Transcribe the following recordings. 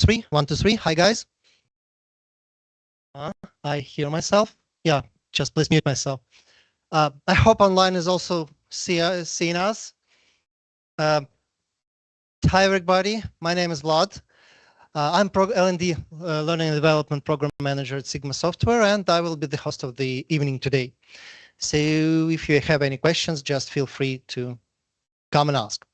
three. 1, 2, 3. Hi, guys. I hear myself. Yeah, just please mute myself. I hope online is also seeing us. Hi, everybody. My name is Vlad. I'm L&D Learning and Development Program Manager at Sigma Software, and I will be the host of the evening today. So if you have any questions, just feel free to come and ask.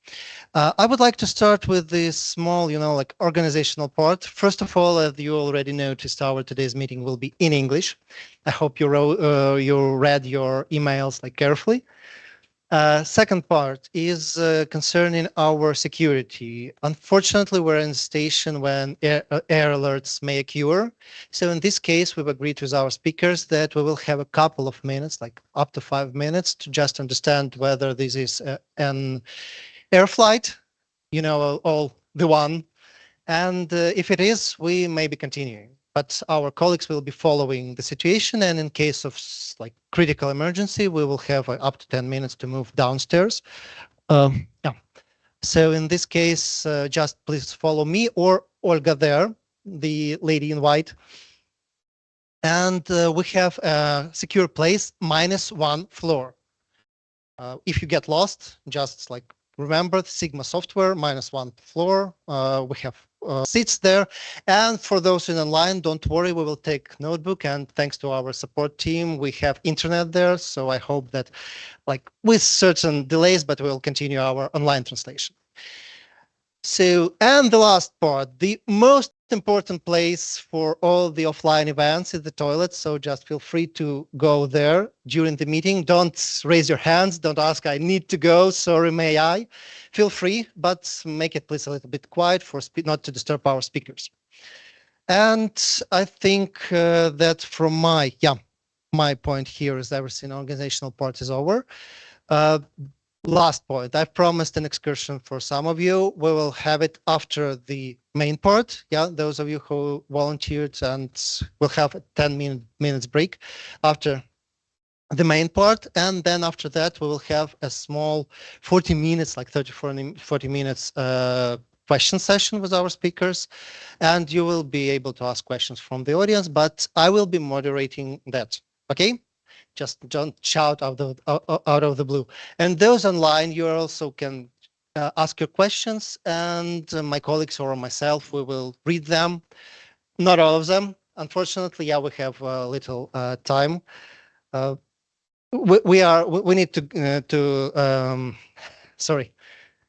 I would like to start with this small, like organizational part. First of all, as you already noticed, our today's meeting will be in English. I hope you read your emails carefully. Second part is concerning our security. Unfortunately, we're in a station when air alerts may occur. So in this case, we've agreed with our speakers that we will have a couple of minutes, like up to 5 minutes, to just understand whether this is an air flight, all the one. And if it is, we may be continuing. But our colleagues will be following the situation, and in case of critical emergency, we will have up to 10 minutes to move downstairs. Yeah. So in this case, just please follow me or Olga there, the lady in white. And we have a secure place, -1 floor. If you get lost, just remember Sigma Software, -1 floor. We have seats there. And for those in online, don't worry, we will take notebook. And thanks to our support team, we have internet there. So I hope that with certain delays, but we'll continue our online translation. So, and the last part, the most important place for all the offline events is the toilet. So just feel free to go there during the meeting. Don't raise your hands. Don't ask, I need to go. Sorry, may I? Feel free, but make it please a little bit quiet for not to disturb our speakers. And I think that from my point here is everything organizational part is over. Last point, I promised an excursion for some of you. We will have it after the main part. Yeah, those of you who volunteered, and we'll have a 10 minutes break after the main part. And then after that, we will have a small 40 minutes, 40 minutes question session with our speakers. And you will be able to ask questions from the audience, but I will be moderating that. Okay? Just don't shout out of the blue. And those online, you also can ask your questions, and my colleagues or myself, we will read them. Not all of them, unfortunately. Yeah, we have little time. We need to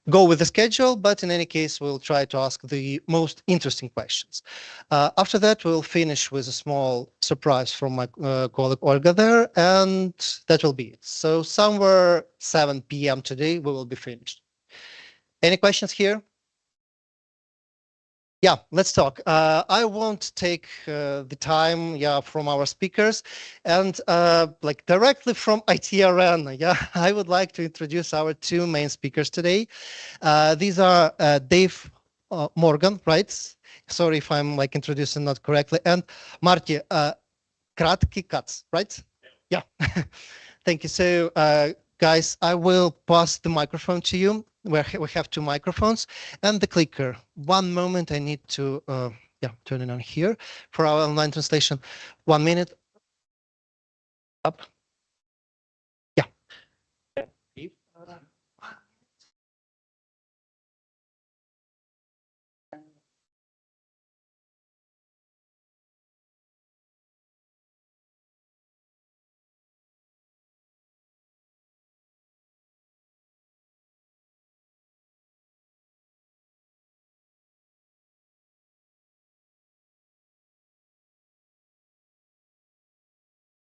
go with the schedule, but in any case, we'll try to ask the most interesting questions. After that, we'll finish with a small surprise from my colleague Olga there, and that will be it. So somewhere 7 p.m. today, we will be finished. Any questions here? Yeah, let's talk. I won't take the time, from our speakers, and directly from ITRN. Yeah, I would like to introduce our two main speakers today. These are Dave Morgan, right? Sorry if I'm introducing not correctly, and Marty Kratky Katz, right? Yeah. Thank you. So, guys, I will pass the microphone to you. We have two microphones and the clicker. One moment, I need to turn it on here for our online translation. 1 minute. Up. Yeah.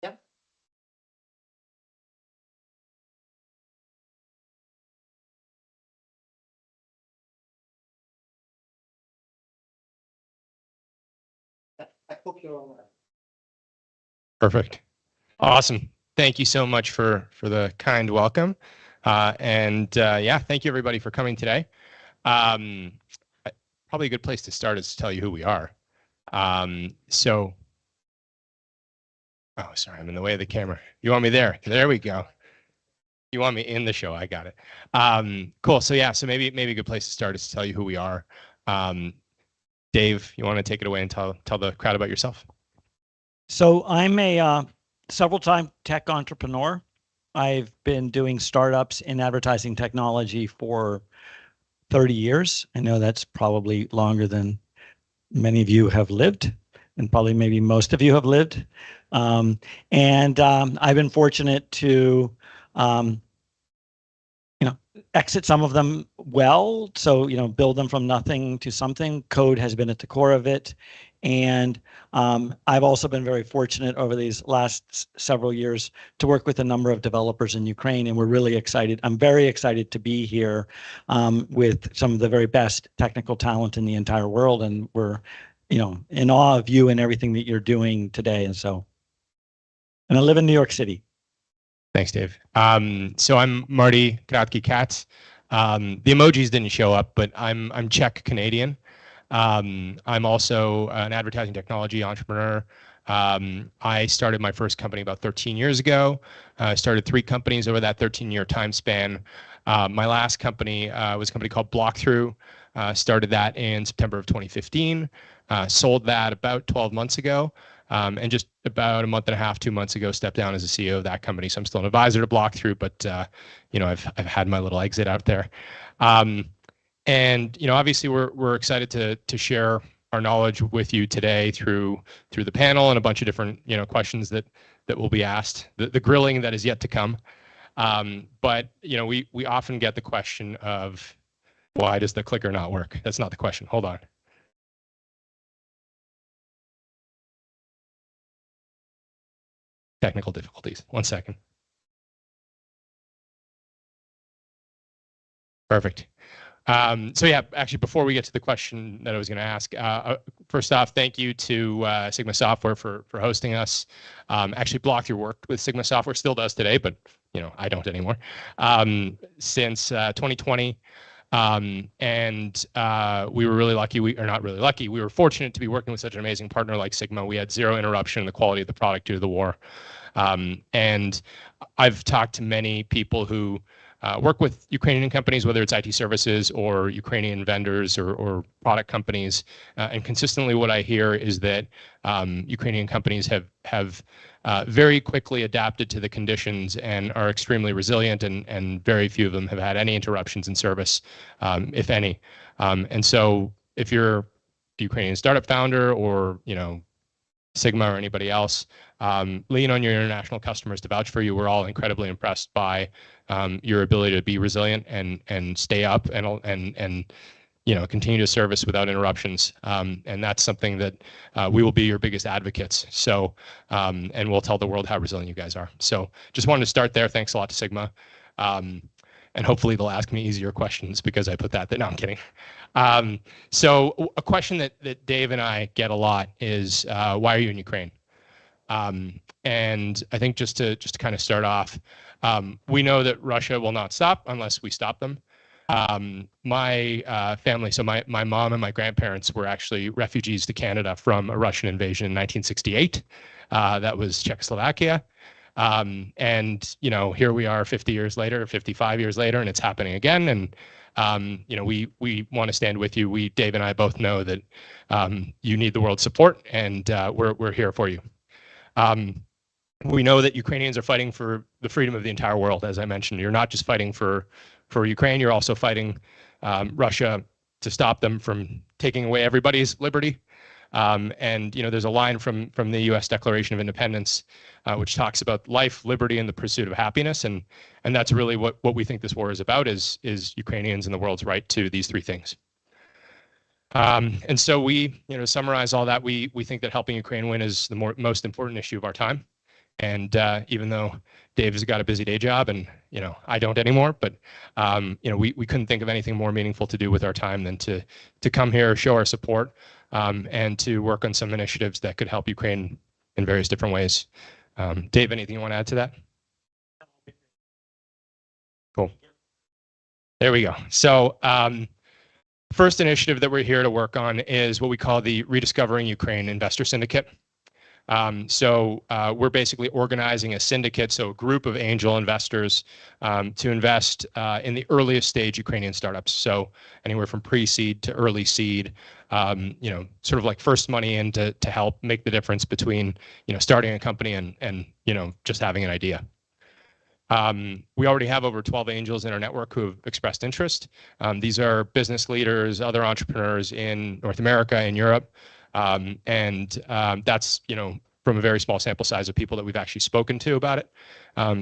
Yeah. I hope you're all right. Perfect. Awesome. Thank you so much for the kind welcome. Yeah, thank you everybody for coming today. Probably a good place to start is to tell you who we are. Oh, sorry, I'm in the way of the camera. You want me there? There we go. You want me in the show? I got it. Cool. So maybe a good place to start is to tell you who we are. Dave, you want to take it away and tell the crowd about yourself? So I'm a several-time tech entrepreneur. I've been doing startups in advertising technology for 30 years. I know that's probably longer than many of you have lived, and probably maybe most of you have lived. I've been fortunate to exit some of them well. So, build them from nothing to something. Code has been at the core of it. And I've also been very fortunate over these last several years to work with a number of developers in Ukraine. And we're really excited. I'm very excited to be here with some of the very best technical talent in the entire world. And we're, in awe of you and everything that you're doing today. And I live in New York City. Thanks, Dave. So I'm Marty Kratky-Katz. The emojis didn't show up, but I'm Czech Canadian. I'm also an advertising technology entrepreneur. I started my first company about 13 years ago. I started 3 companies over that 13-year time span. My last company was a company called Blockthrough. Started that in September of 2015. Sold that about 12 months ago. And just about a month and a half, 2 months ago, stepped down as a CEO of that company. So I'm still an advisor to Blockthrough, but I've had my little exit out there. And obviously we're excited to share our knowledge with you today through the panel and a bunch of different questions that will be asked. The grilling that is yet to come. But we often get the question of, why does the clicker not work? That's not the question. Hold on. Technical difficulties. 1 second. Perfect. So yeah, actually, before we get to the question that I was going to ask, first off, thank you to Sigma Software for hosting us. Actually, Blockthrough worked with Sigma Software, still does today, but I don't anymore. Since 2020. And we were really lucky, we were fortunate to be working with such an amazing partner like Sigma. We had zero interruption in the quality of the product due to the war. And I've talked to many people who work with Ukrainian companies, whether it's IT services or Ukrainian vendors or product companies. And consistently what I hear is that Ukrainian companies have very quickly adapted to the conditions and are extremely resilient, and very few of them have had any interruptions in service, if any. And so if you're a Ukrainian startup founder or Sigma or anybody else, lean on your international customers to vouch for you. We're all incredibly impressed by your ability to be resilient and stay up and continue to service without interruptions. And that's something that we will be your biggest advocates. So, and we'll tell the world how resilient you guys are. So just wanted to start there. Thanks a lot to Sigma. And hopefully they'll ask me easier questions because I put that there. No, I'm kidding. So a question that Dave and I get a lot is, why are you in Ukraine? And I think just to kind of start off, we know that Russia will not stop unless we stop them. My family, so my mom and my grandparents were actually refugees to Canada from a Russian invasion in 1968. That was Czechoslovakia. And here we are 50 years later, 55 years later, and it's happening again. And we want to stand with you. Dave and I both know that you need the world's support, and we're here for you. We know that Ukrainians are fighting for the freedom of the entire world. As I mentioned, you're not just fighting for Ukraine, you're also fighting Russia to stop them from taking away everybody's liberty. And there's a line from the U.S. Declaration of Independence, which talks about life, liberty, and the pursuit of happiness. And that's really what we think this war is about, is Ukrainians and the world's right to these 3 things. And so we, to summarize all that, we think that helping Ukraine win is the most important issue of our time. And even though Dave has got a busy day job and I don't anymore, but we couldn't think of anything more meaningful to do with our time than to come here, show our support, and to work on some initiatives that could help Ukraine in various different ways. Dave, anything you want to add to that? Cool. There we go. So first initiative that we're here to work on is what we call the Rediscovering Ukraine Investor Syndicate. We're basically organizing a syndicate, so a group of angel investors to invest in the earliest stage Ukrainian startups. So anywhere from pre-seed to early seed, sort of like first money in to help make the difference between, starting a company and just having an idea. We already have over 12 angels in our network who have expressed interest. These are business leaders, other entrepreneurs in North America and Europe. That's, from a very small sample size of people that we've actually spoken to about it.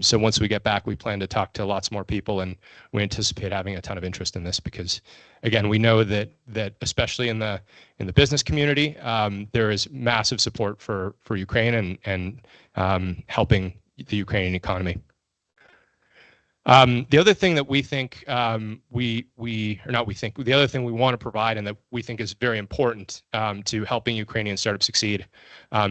So once we get back, we plan to talk to lots more people, and we anticipate having a ton of interest in this because, again, we know that especially in the business community, there is massive support for Ukraine and helping the Ukrainian economy. The other thing that we think the other thing we want to provide and that we think is very important to helping Ukrainian startups succeed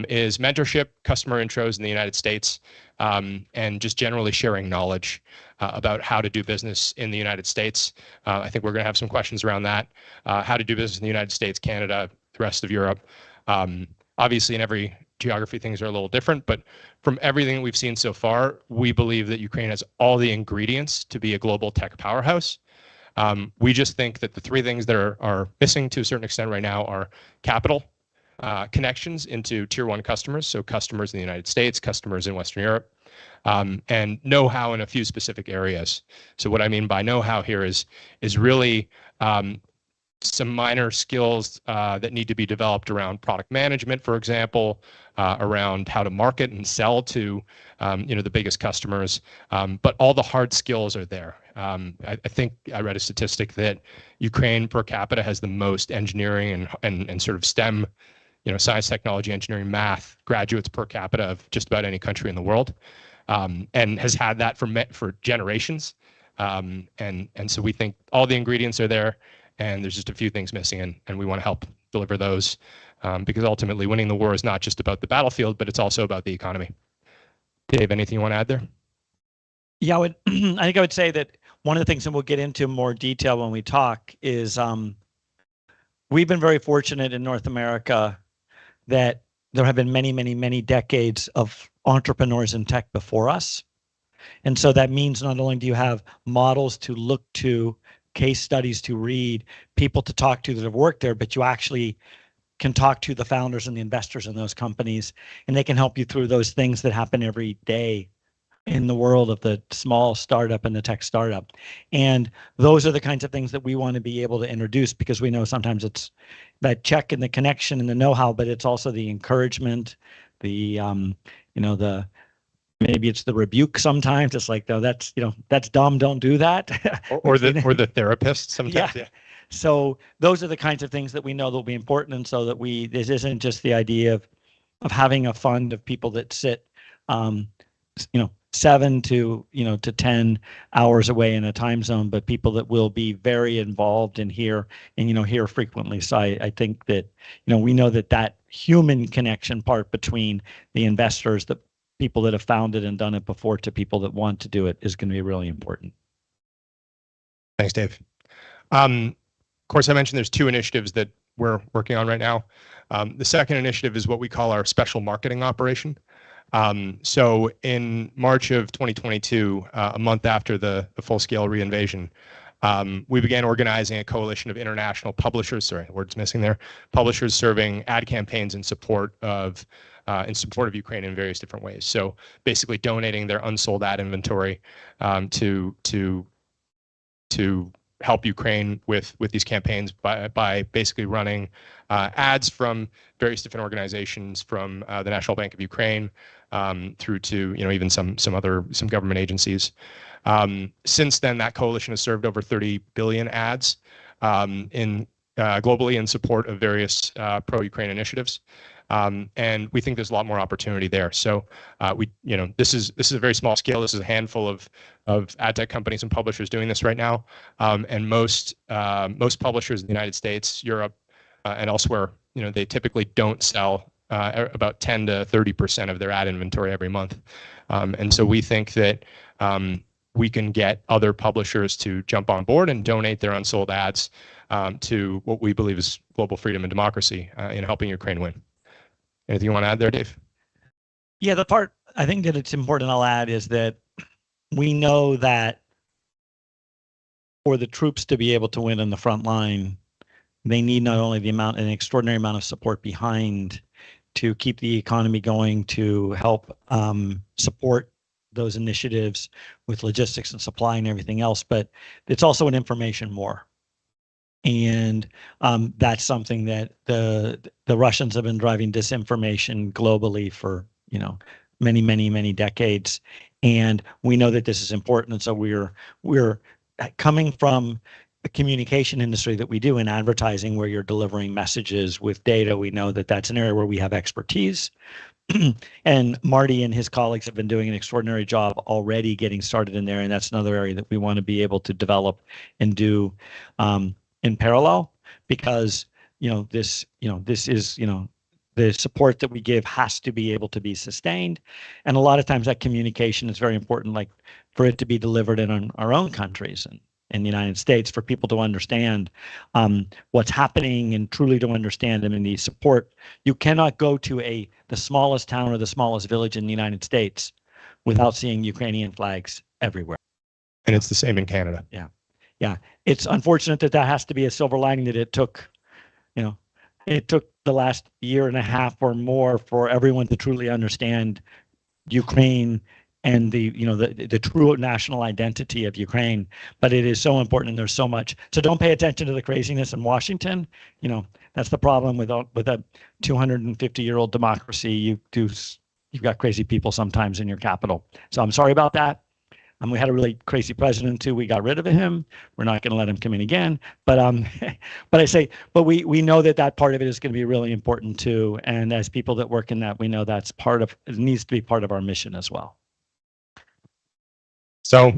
is mentorship, customer intros in the United States, and just generally sharing knowledge about how to do business in the United States. I think we're going to have some questions around that, how to do business in the United States, Canada, the rest of Europe. Obviously, in every geography, things are a little different, but from everything that we've seen so far, we believe that Ukraine has all the ingredients to be a global tech powerhouse. We just think that the three things that are missing to a certain extent right now are capital, connections into tier one customers, so customers in the United States, customers in Western Europe, and know-how in a few specific areas. So what I mean by know-how here is really some minor skills that need to be developed around product management, for example, around how to market and sell to the biggest customers. But all the hard skills are there. I think I read a statistic that Ukraine per capita has the most engineering and sort of STEM, science, technology, engineering, math graduates per capita of just about any country in the world, and has had that for generations. And so we think all the ingredients are there. And there's just a few things missing, and we want to help deliver those because ultimately winning the war is not just about the battlefield, but it's also about the economy. Dave, anything you want to add there? Yeah, I think I would say that one of the things, and we'll get into more detail when we talk, is we've been very fortunate in North America that there have been many, many, many decades of entrepreneurs in tech before us. And so that means not only do you have models to look to, case studies to read, people to talk to that have worked there, but you actually can talk to the founders and the investors in those companies, and they can help you through those things that happen every day in the world of the small startup and the tech startup. And those are the kinds of things that we want to be able to introduce, because we know sometimes it's that check and the connection and the know-how, but it's also the encouragement, the maybe it's the rebuke sometimes. It's like, no, that's dumb. Don't do that. or the therapist sometimes. Yeah. So those are the kinds of things that we know that will be important. And so that this isn't just the idea of having a fund of people that sit, 7 to 10 hours away in a time zone, but people that will be very involved in here and, here frequently. So I think that, we know that human connection part between the investors, the people that have founded and done it before, to people that want to do it, is going to be really important. Thanks, Dave. Of course, I mentioned there's 2 initiatives that we're working on right now. The second initiative is what we call our special marketing operation. So in March of 2022, a month after the full-scale reinvasion, we began organizing a coalition of international publishers, sorry, the word's missing there, publishers serving ad campaigns in support of Ukraine in various different ways. So basically donating their unsold ad inventory to help Ukraine with these campaigns by basically running ads from various different organizations, from the National Bank of Ukraine through to even some government agencies. Since then, that coalition has served over 30 billion ads globally in support of various pro-Ukraine initiatives. And we think there's a lot more opportunity there. So this is a very small scale. This is a handful of ad tech companies and publishers doing this right now. And most publishers in the United States, Europe, and elsewhere, they typically don't sell about 10 to 30% of their ad inventory every month. And so we think that we can get other publishers to jump on board and donate their unsold ads to what we believe is global freedom and democracy in helping Ukraine win. Anything you want to add there, Dave? Yeah, the part I think that it's important I'll add is that we know that for the troops to be able to win in the front line, they need not only an extraordinary amount of support behind to keep the economy going, to help support those initiatives with logistics and supply and everything else, but it's also an information war. And that's something that the Russians have been driving disinformation globally for, you know, many, many, many decades. And we know that this is important. And so we're coming from the communication industry that we do in advertising, where you're delivering messages with data. We know that that's an area where we have expertise. And Marty and his colleagues have been doing an extraordinary job already getting started in there. And that's another area that we want to be able to develop and do in parallel, because, this is, the support that we give has to be able to be sustained. And a lot of times that communication is very important, like for it to be delivered in our own countries and in the United States, for people to understand what's happening and truly to understand them in the support. You cannot go to the smallest town or the smallest village in the United States without seeing Ukrainian flags everywhere. And it's the same in Canada. Yeah. Yeah. It's unfortunate that has to be a silver lining, that it took the last year and a half or more for everyone to truly understand Ukraine and the true national identity of Ukraine. But it is so important, and there's so much. So don't pay attention to the craziness in Washington. That's the problem with a 250-year-old democracy. You've got crazy people sometimes in your capital. So I'm sorry about that. We had a really crazy president too. We got rid of him. We're not going to let him come in again. But we know that part of it is going to be really important too. And as people that work in that, we know it needs to be part of our mission as well. So,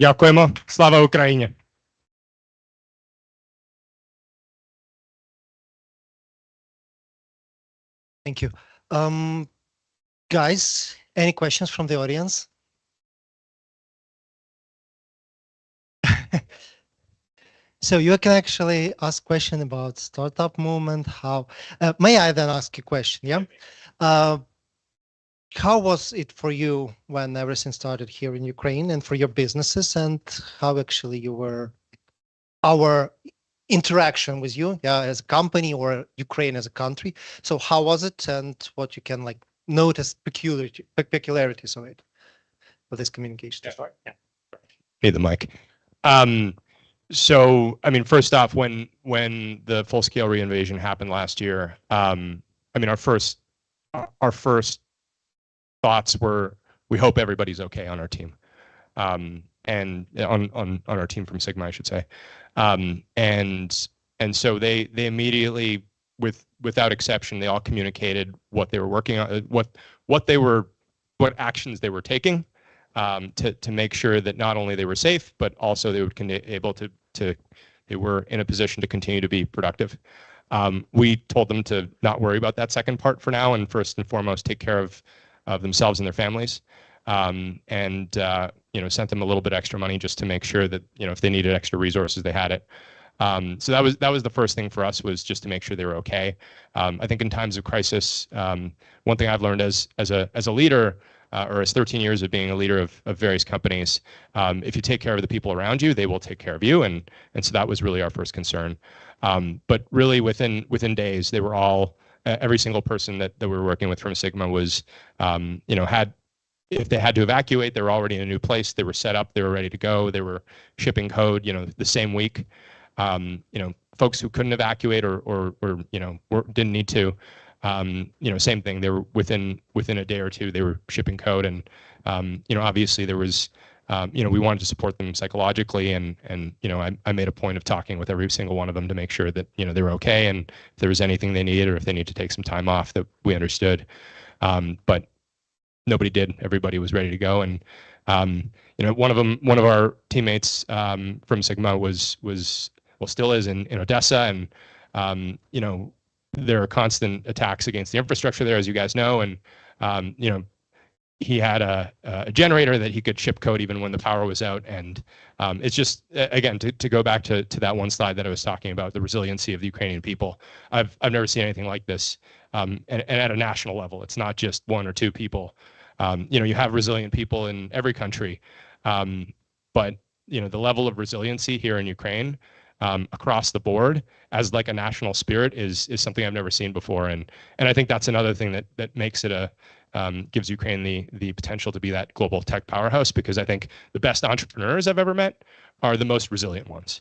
дякуємо. Слава Україні. Thank you. Guys, any questions from the audience? So you can actually ask question about startup movement. How may I then ask you a question? Yeah. How was it for you when everything started here in Ukraine, and for your businesses, and how actually our interaction with you, as a company or Ukraine as a country? So how was it, and what you can notice peculiarities of it for this communication? Yeah. Need the mic. So, I mean, first off, when the full-scale reinvasion happened last year, our first thoughts were, we hope everybody's okay on our team, and on our team from Sigma, I should say, and so they immediately, without exception, they all communicated what they were working on, what actions they were taking. To make sure that not only they were safe, but also they would they were in a position to continue to be productive. We told them to not worry about that second part for now, and first and foremost take care of themselves and their families, and sent them a little bit extra money just to make sure that if they needed extra resources, they had it. So that was the first thing for us, was just to make sure they were okay. I think in times of crisis, one thing I've learned as a leader, or as 13 years of being a leader of various companies, if you take care of the people around you, they will take care of you, and so that was really our first concern. But really within days, they were all, every single person that we were working with from Sigma was, if they had to evacuate, they were already in a new place, they were set up, they were ready to go, they were shipping code, the same week. Folks who couldn't evacuate or didn't need to, same thing. They were within a day or two, they were shipping code, and obviously there was, we wanted to support them psychologically, and I made a point of talking with every single one of them to make sure that they were okay, and if there was anything they needed or if they needed to take some time off, that we understood. But nobody did. Everybody was ready to go, and one of our teammates from Sigma was still is in Odessa, and there are constant attacks against the infrastructure there, as you guys know, and he had a generator that he could ship code even when the power was out, and it's just, again, to go back to that one slide that I was talking about, the resiliency of the Ukrainian people. I've never seen anything like this, and at a national level. It's not just one or two people. You have resilient people in every country, but the level of resiliency here in Ukraine across the board as like a national spirit is something I've never seen before, and I think that's another thing that makes it gives Ukraine the potential to be that global tech powerhouse, because I think the best entrepreneurs I've ever met are the most resilient ones.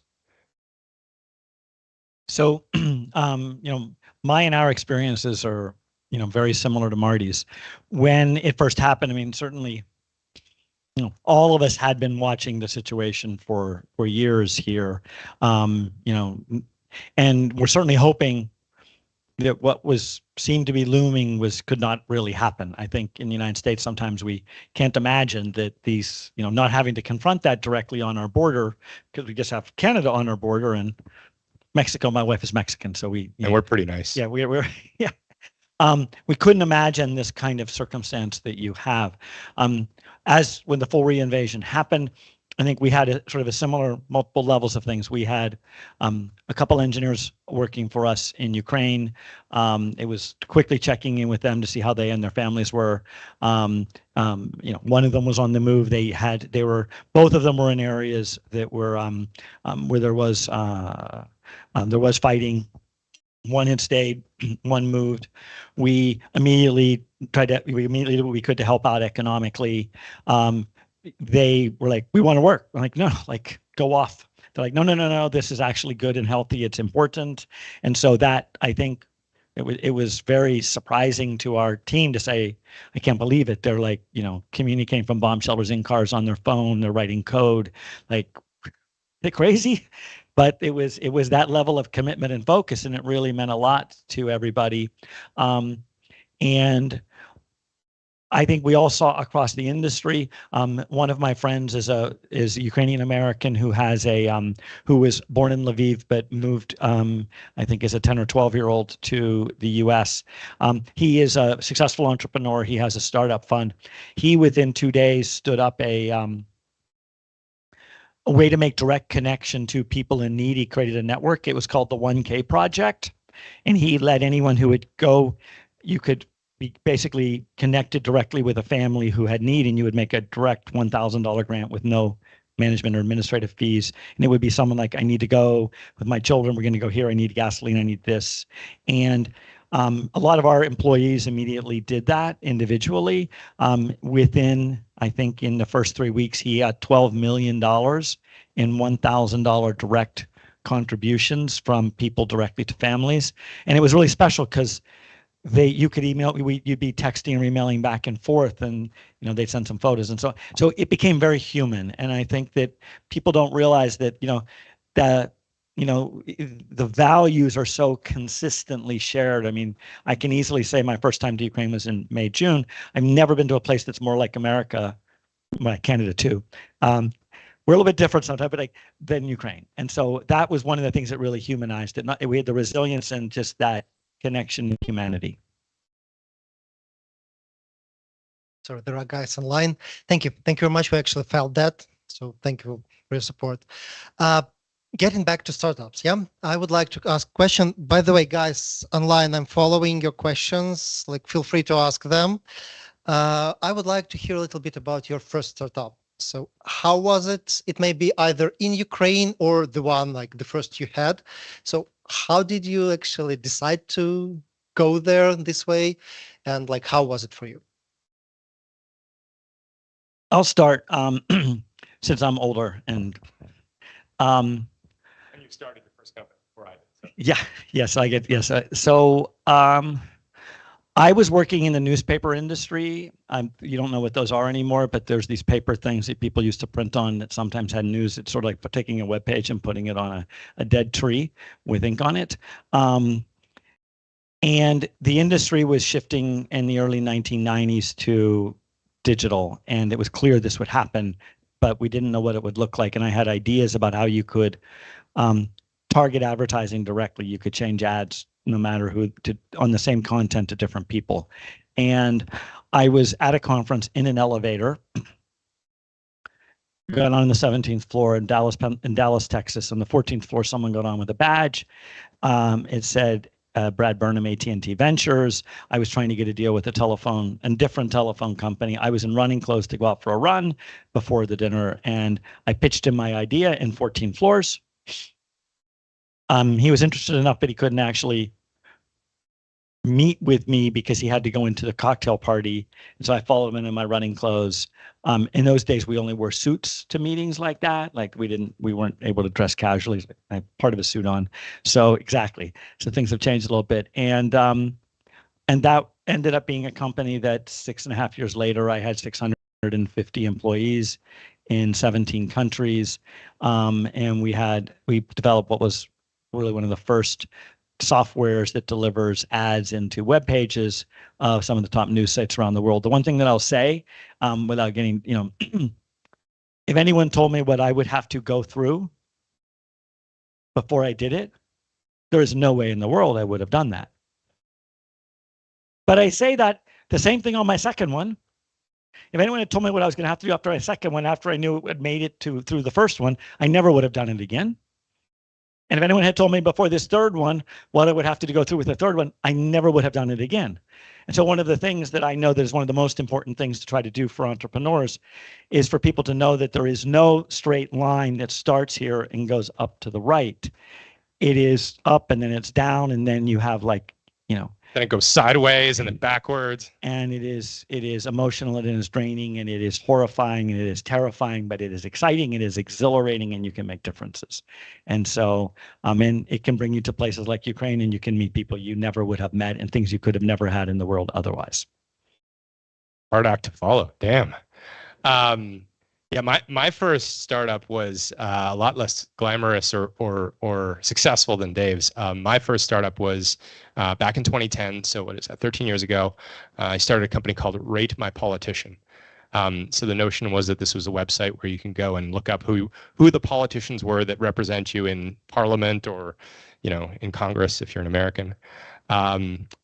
So, my and our experiences are, very similar to Marty's. When it first happened, I mean, certainly, all of us had been watching the situation for years here, and we're certainly hoping that what seemed to be looming could not really happen. I think in the United States, sometimes we can't imagine that these, not having to confront that directly on our border, because we just have Canada on our border and Mexico. My wife is Mexican, so we're pretty nice. Yeah, we're yeah. We couldn't imagine this kind of circumstance that you have. As when the full reinvasion happened, I think we had sort of a similar multiple levels of things. We had a couple engineers working for us in Ukraine. It was quickly checking in with them to see how they and their families were. One of them was on the move. Both of them were in areas that were where there was fighting. One had stayed, one moved. We immediately did what we could to help out economically. They were like, we want to work. I'm like, no, like go off. They're like, no, this is actually good and healthy. It's important. And so that, I think it was very surprising to our team to say, I can't believe it. They're like, communicating from bomb shelters in cars on their phone. They're writing code. Like, they're crazy. But it was that level of commitment and focus, and it really meant a lot to everybody. And I think we all saw across the industry. One of my friends is a Ukrainian American who who was born in Lviv but moved, I think, as a 10 or 12-year-old to the U.S. He is a successful entrepreneur. He has a startup fund. He within 2 days stood up a way to make direct connection to people in need. He created a network. It was called the 1K Project, and he let anyone who would go. You could be basically connected directly with a family who had need, and you would make a direct $1,000 grant with no management or administrative fees. And it would be someone like, I need to go with my children. We're going to go here. I need gasoline. I need this. And a lot of our employees immediately did that individually. Within, I think, in the first 3 weeks, he got $12 million in $1,000 direct contributions from people directly to families. And it was really special because you could email, you'd be texting or emailing back and forth, and they'd send some photos, and so it became very human. And I think that people don't realize that the values are so consistently shared. I mean, I can easily say my first time to Ukraine was in May, June. I've never been to a place that's more like America, well, Canada too. We're a little bit different sometimes, but than Ukraine. And so that was one of the things that really humanized it. We had the resilience and just that connection to humanity. So there are guys online. Thank you very much. We actually felt that. So thank you for your support. Getting back to startups, I would like to ask a question. By the way, guys online, I'm following your questions. Like, feel free to ask them. I would like to hear a little bit about your first startup. So how was it? It may be either in Ukraine or the one like the first you had. So how did you actually decide to go there this way? And like, how was it for you? I'll start since I'm older and you started your first company before I did. So. Yeah, yes, I get, yes. So I was working in the newspaper industry. You don't know what those are anymore, but there's these paper things that people used to print on that sometimes had news. It's sort of like taking a web page and putting it on a dead tree with ink on it. And the industry was shifting in the early 1990s to digital, and it was clear this would happen, but we didn't know what it would look like. And I had ideas about how you could target advertising directly. You could change ads no matter who on the same content to different people. And I was at a conference in an elevator, got on the 17th floor in Dallas, Texas. On the 14th floor, someone got on with a badge. It said, Brad Burnham, AT&T Ventures. I was trying to get a deal with a different telephone company. I was in running clothes to go out for a run before the dinner, and I pitched him my idea in 14 floors. He was interested enough, but he couldn't actually meet with me because he had to go into the cocktail party. And so I followed him in my running clothes. In those days, we only wore suits to meetings like that. Like we weren't able to dress casually. I had part of a suit on. So exactly. So things have changed a little bit. And that ended up being a company that 6.5 years later, I had 650 employees in 17 countries. And we developed what was really one of the first softwares that delivers ads into web pages of some of the top news sites around the world. The one thing that I'll say, without getting, if anyone told me what I would have to go through before I did it, there is no way in the world I would have done that. But I say that the same thing on my second one. If anyone had told me what I was going to have to do after my second one, after I knew it had made it through the first one, I never would have done it again. And if anyone had told me before this third one what I would have to go through with the third one, I never would have done it again. And so one of the things that I know that is one of the most important things to try to do for entrepreneurs is for people to know that there is no straight line that starts here and goes up to the right. It is up and then it's down, and then you have Then it goes sideways and then backwards. And it is emotional, and it is draining, and it is horrifying, and it is terrifying, but it is exciting, it is exhilarating, and you can make differences. And so, and it can bring you to places like Ukraine, and you can meet people you never would have met and things you could have never had in the world otherwise. Hard act to follow. Damn. Yeah, my first startup was a lot less glamorous or successful than Dave's. My first startup was back in 2010. So what is that? 13 years ago. I started a company called Rate My Politician. So the notion was that this was a website where you can go and look up who the politicians were that represent you in Parliament or, in Congress if you're an American.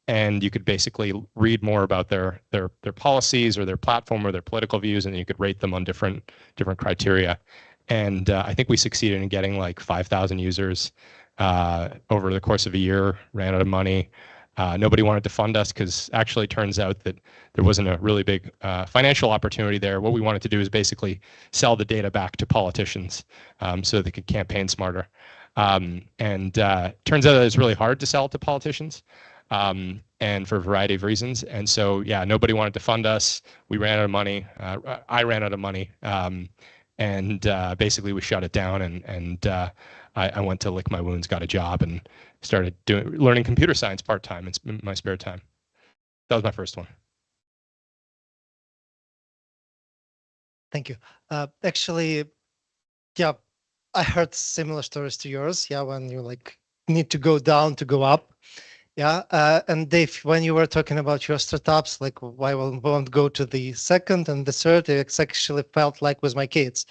And you could basically read more about their policies or their platform or their political views, and then you could rate them on different criteria. And I think we succeeded in getting like 5,000 users over the course of a year. Ran out of money. Nobody wanted to fund us because actually it turns out that there wasn't a really big financial opportunity there. What we wanted to do is basically sell the data back to politicians so they could campaign smarter. And turns out that it's really hard to sell to politicians, and for a variety of reasons. And so, yeah, nobody wanted to fund us. We ran out of money. I ran out of money. And basically we shut it down, and I went to lick my wounds, got a job, and started learning computer science part-time in my spare time. That was my first one. Thank you. Actually, yeah, I heard similar stories to yours. Yeah, when you need to go down to go up. Yeah, and Dave, when you were talking about your startups, why won't go to the second and the third? It actually felt like with my kids.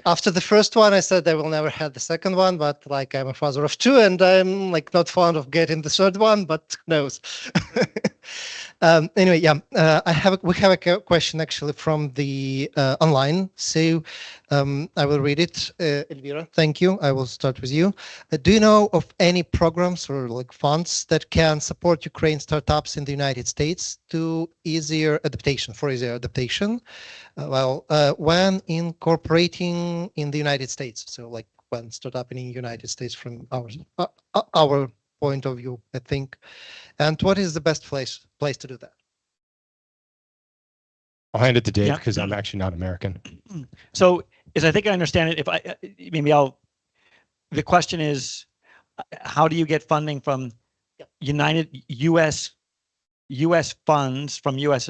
After the first one, I said I will never have the second one, but I'm a father of two, and I'm not fond of getting the third one, but who knows? Anyway, yeah, we have a question actually from the online. So I will read it. Elvira, thank you. I will start with you. Do you know of any programs or funds that can support Ukraine startups in the United States to easier adaptation? When incorporating in the United States, so when startup in the United States from our point of view, I think. And what is the best place to do that? I'll hand it to Dave because I'm actually not American. So, as I think I understand it, the question is, how do you get funding from U.S. funds from U.S.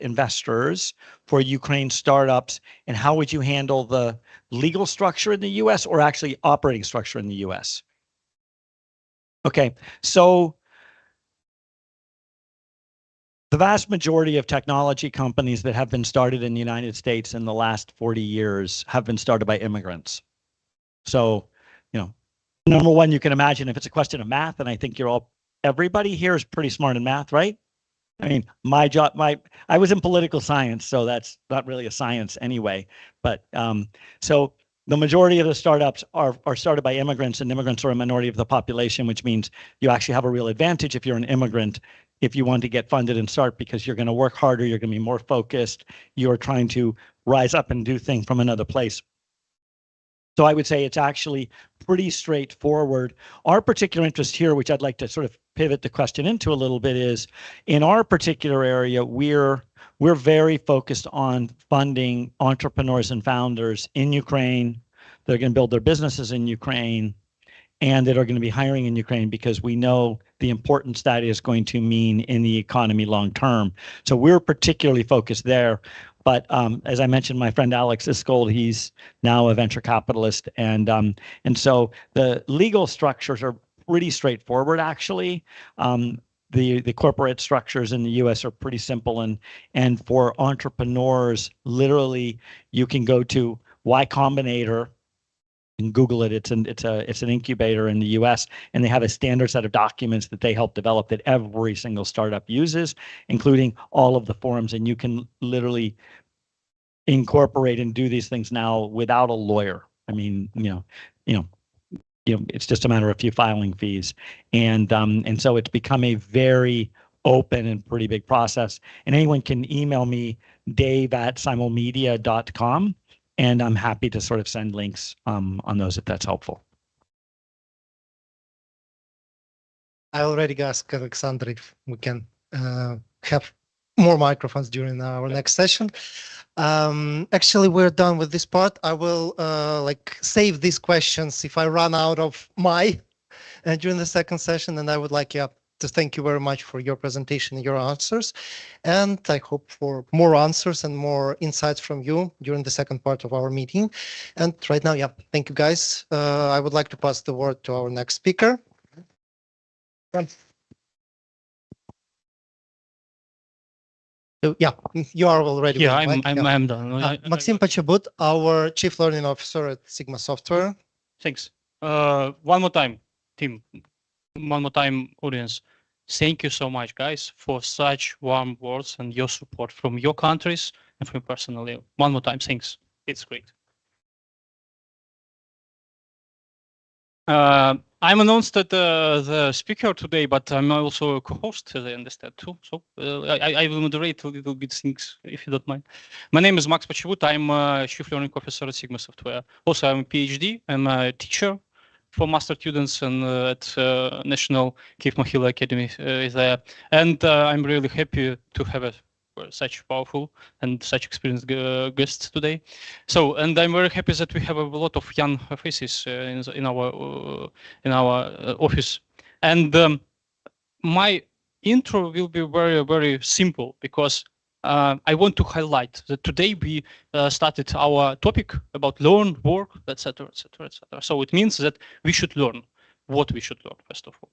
investors for Ukraine startups, and how would you handle the legal structure in the U.S. or actually operating structure in the U.S.? Okay, so the vast majority of technology companies that have been started in the United States in the last 40 years have been started by immigrants. So, number one, you can imagine if it's a question of math, and I think everybody here is pretty smart in math, right? I mean, I was in political science, so that's not really a science anyway. But so the majority of the startups are started by immigrants, and immigrants are a minority of the population, which means you actually have a real advantage if you're an immigrant, if you want to get funded and start, because you're going to work harder, you're going to be more focused, you're trying to rise up and do things from another place. So I would say it's actually pretty straightforward. Our particular interest here, which I'd like to sort of pivot the question into a little bit, is in our particular area, we're very focused on funding entrepreneurs and founders in Ukraine. They're going to build their businesses in Ukraine, and that are going to be hiring in Ukraine, because we know the importance that is going to mean in the economy long term. So we're particularly focused there. But as I mentioned, my friend Alex Iskold, he's now a venture capitalist, and so the legal structures are pretty straightforward, actually. The corporate structures in the U.S. are pretty simple, and for entrepreneurs, literally, you can go to Y Combinator and Google it. It's an incubator in the U.S., and they have a standard set of documents that they help develop that every single startup uses, including all of the forms. And you can literally incorporate and do these things now without a lawyer. I mean, it's just a matter of a few filing fees, and so it's become a very open and pretty big process. And anyone can email me, dave@simulmedia.com. And I'm happy to sort of send links on those if that's helpful. I already asked Alexander if we can have more microphones during our next session. Actually, we're done with this part. I will save these questions if I run out of my during the second session, and I would like to thank you very much for your presentation and your answers. And I hope for more answers and more insights from you during the second part of our meeting. And right now, thank you guys. I would like to pass the word to our next speaker. You are already. Yeah, I'm done. Maxim Pachabut, our Chief Learning Officer at Sigma Software. Thanks. One more time, team. One more time, audience. Thank you so much, guys, for such warm words and your support from your countries and from personally. One more time, thanks. It's great. I'm announced that the speaker today, but I'm also a co-host, as I understand too. So I will moderate a little bit things, if you don't mind. My name is Max Pachavut. I'm a Chief Learning Officer at Sigma Software. Also, I'm a PhD. I'm a teacher for master students and at National Kiev Mohyla Academy there. And I'm really happy to have such powerful and such experienced guests today. So, and I'm very happy that we have a lot of young faces in our office. And my intro will be very, very simple, because I want to highlight that today we started our topic about learn, work, etc., etc., etc. So it means that we should learn what we should learn, first of all.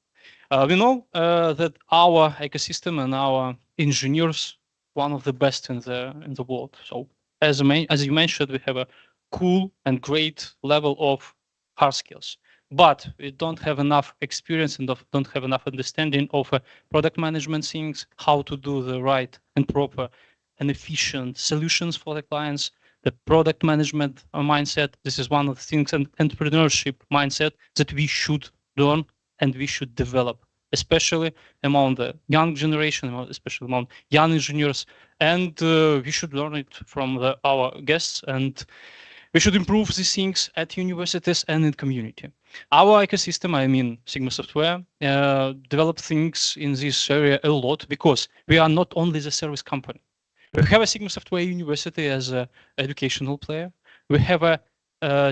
We know that our ecosystem and our engineers, one of the best in the world. So as you mentioned, we have a cool and great level of hard skills, but we don't have enough experience and don't have enough understanding of product management things, how to do the right and proper and efficient solutions for the clients, the product management mindset. This is one of the things, and entrepreneurship mindset that we should learn and we should develop, especially among the young generation, especially among young engineers. And we should learn it from our guests, and we should improve these things at universities and in community. Our ecosystem, I mean Sigma Software, develop things in this area a lot, because we are not only the service company. We have a Sigma Software University as an educational player. We have a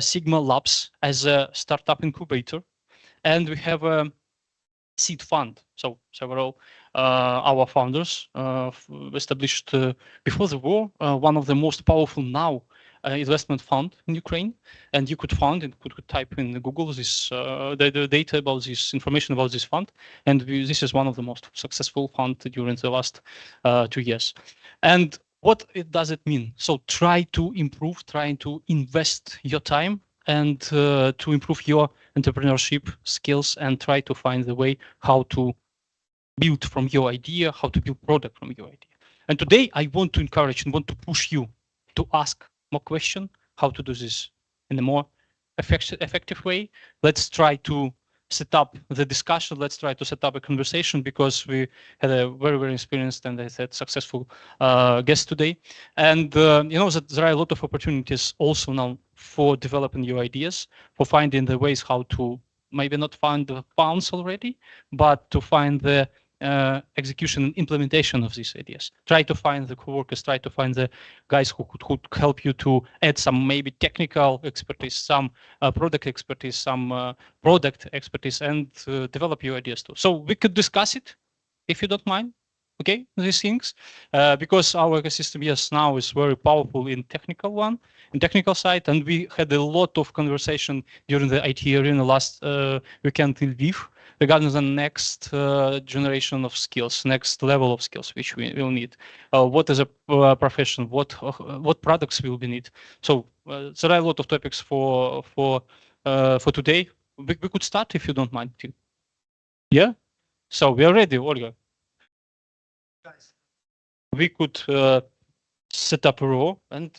Sigma Labs as a startup incubator, and we have a seed fund. So several our founders established before the war one of the most powerful now investment fund in Ukraine, and you could find and could type in Google this the data about this information about this fund, and this is one of the most successful fund during the last 2 years. And what does it mean? So try to improve, trying to invest your time and to improve your entrepreneurship skills, and try to find the way how to build from your idea, how to build product from your idea. And today I want to encourage and want to push you to ask more questions, how to do this in a more effective way. Let's try to set up the discussion. Let's try to set up a conversation, because we had a very, very experienced and I said successful guest today. And you know that there are a lot of opportunities also now for developing new ideas, for finding the ways how to maybe not find the funds already, but to find the execution and implementation of these ideas. Try to find the co-workers, try to find the guys who could help you to add some maybe technical expertise, some product expertise, some product expertise, and develop your ideas too. So we could discuss it, if you don't mind. Okay, these things, because our ecosystem, yes, now is very powerful in technical side, and we had a lot of conversation during the IT arena last weekend in Lviv regarding the next generation of skills, next level of skills which we will need. What is a profession? What products will be need? So there are a lot of topics for today. We could start if you don't mind. Yeah. So we are ready, Olga. We could set up a row and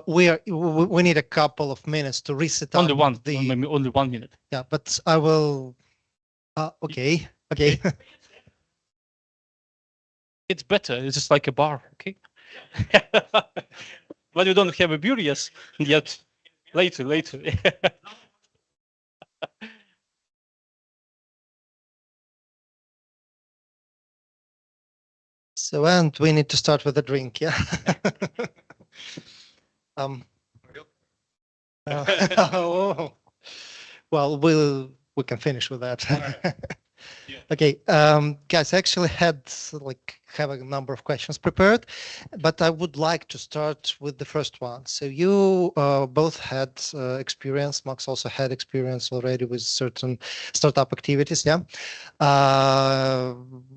we need a couple of minutes to reset up maybe only 1 minute. Yeah, but I will. Okay. It's better. It's just like a bar, okay? But you don't have a beer yet. Later. So, and we need to start with a drink, yeah. Well, we can finish with that. Yeah. Okay, guys, I actually have a number of questions prepared, but I would like to start with the first one. So you both had experience. Max also had experience already with certain startup activities, yeah,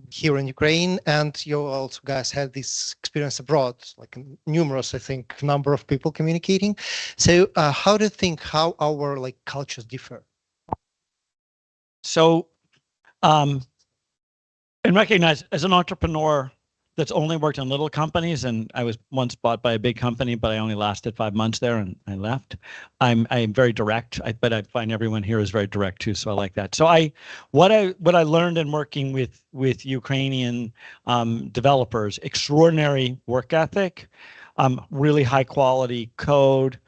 here in Ukraine, and you also guys had this experience abroad, like numerous, I think, number of people communicating. So how do you think how our cultures differ? So, and recognize as an entrepreneur that's only worked in little companies, and I was once bought by a big company, but I only lasted 5 months there and I left. I'm very direct, but I find everyone here is very direct too, so I like that. So what I learned in working with Ukrainian developers, extraordinary work ethic, really high quality code,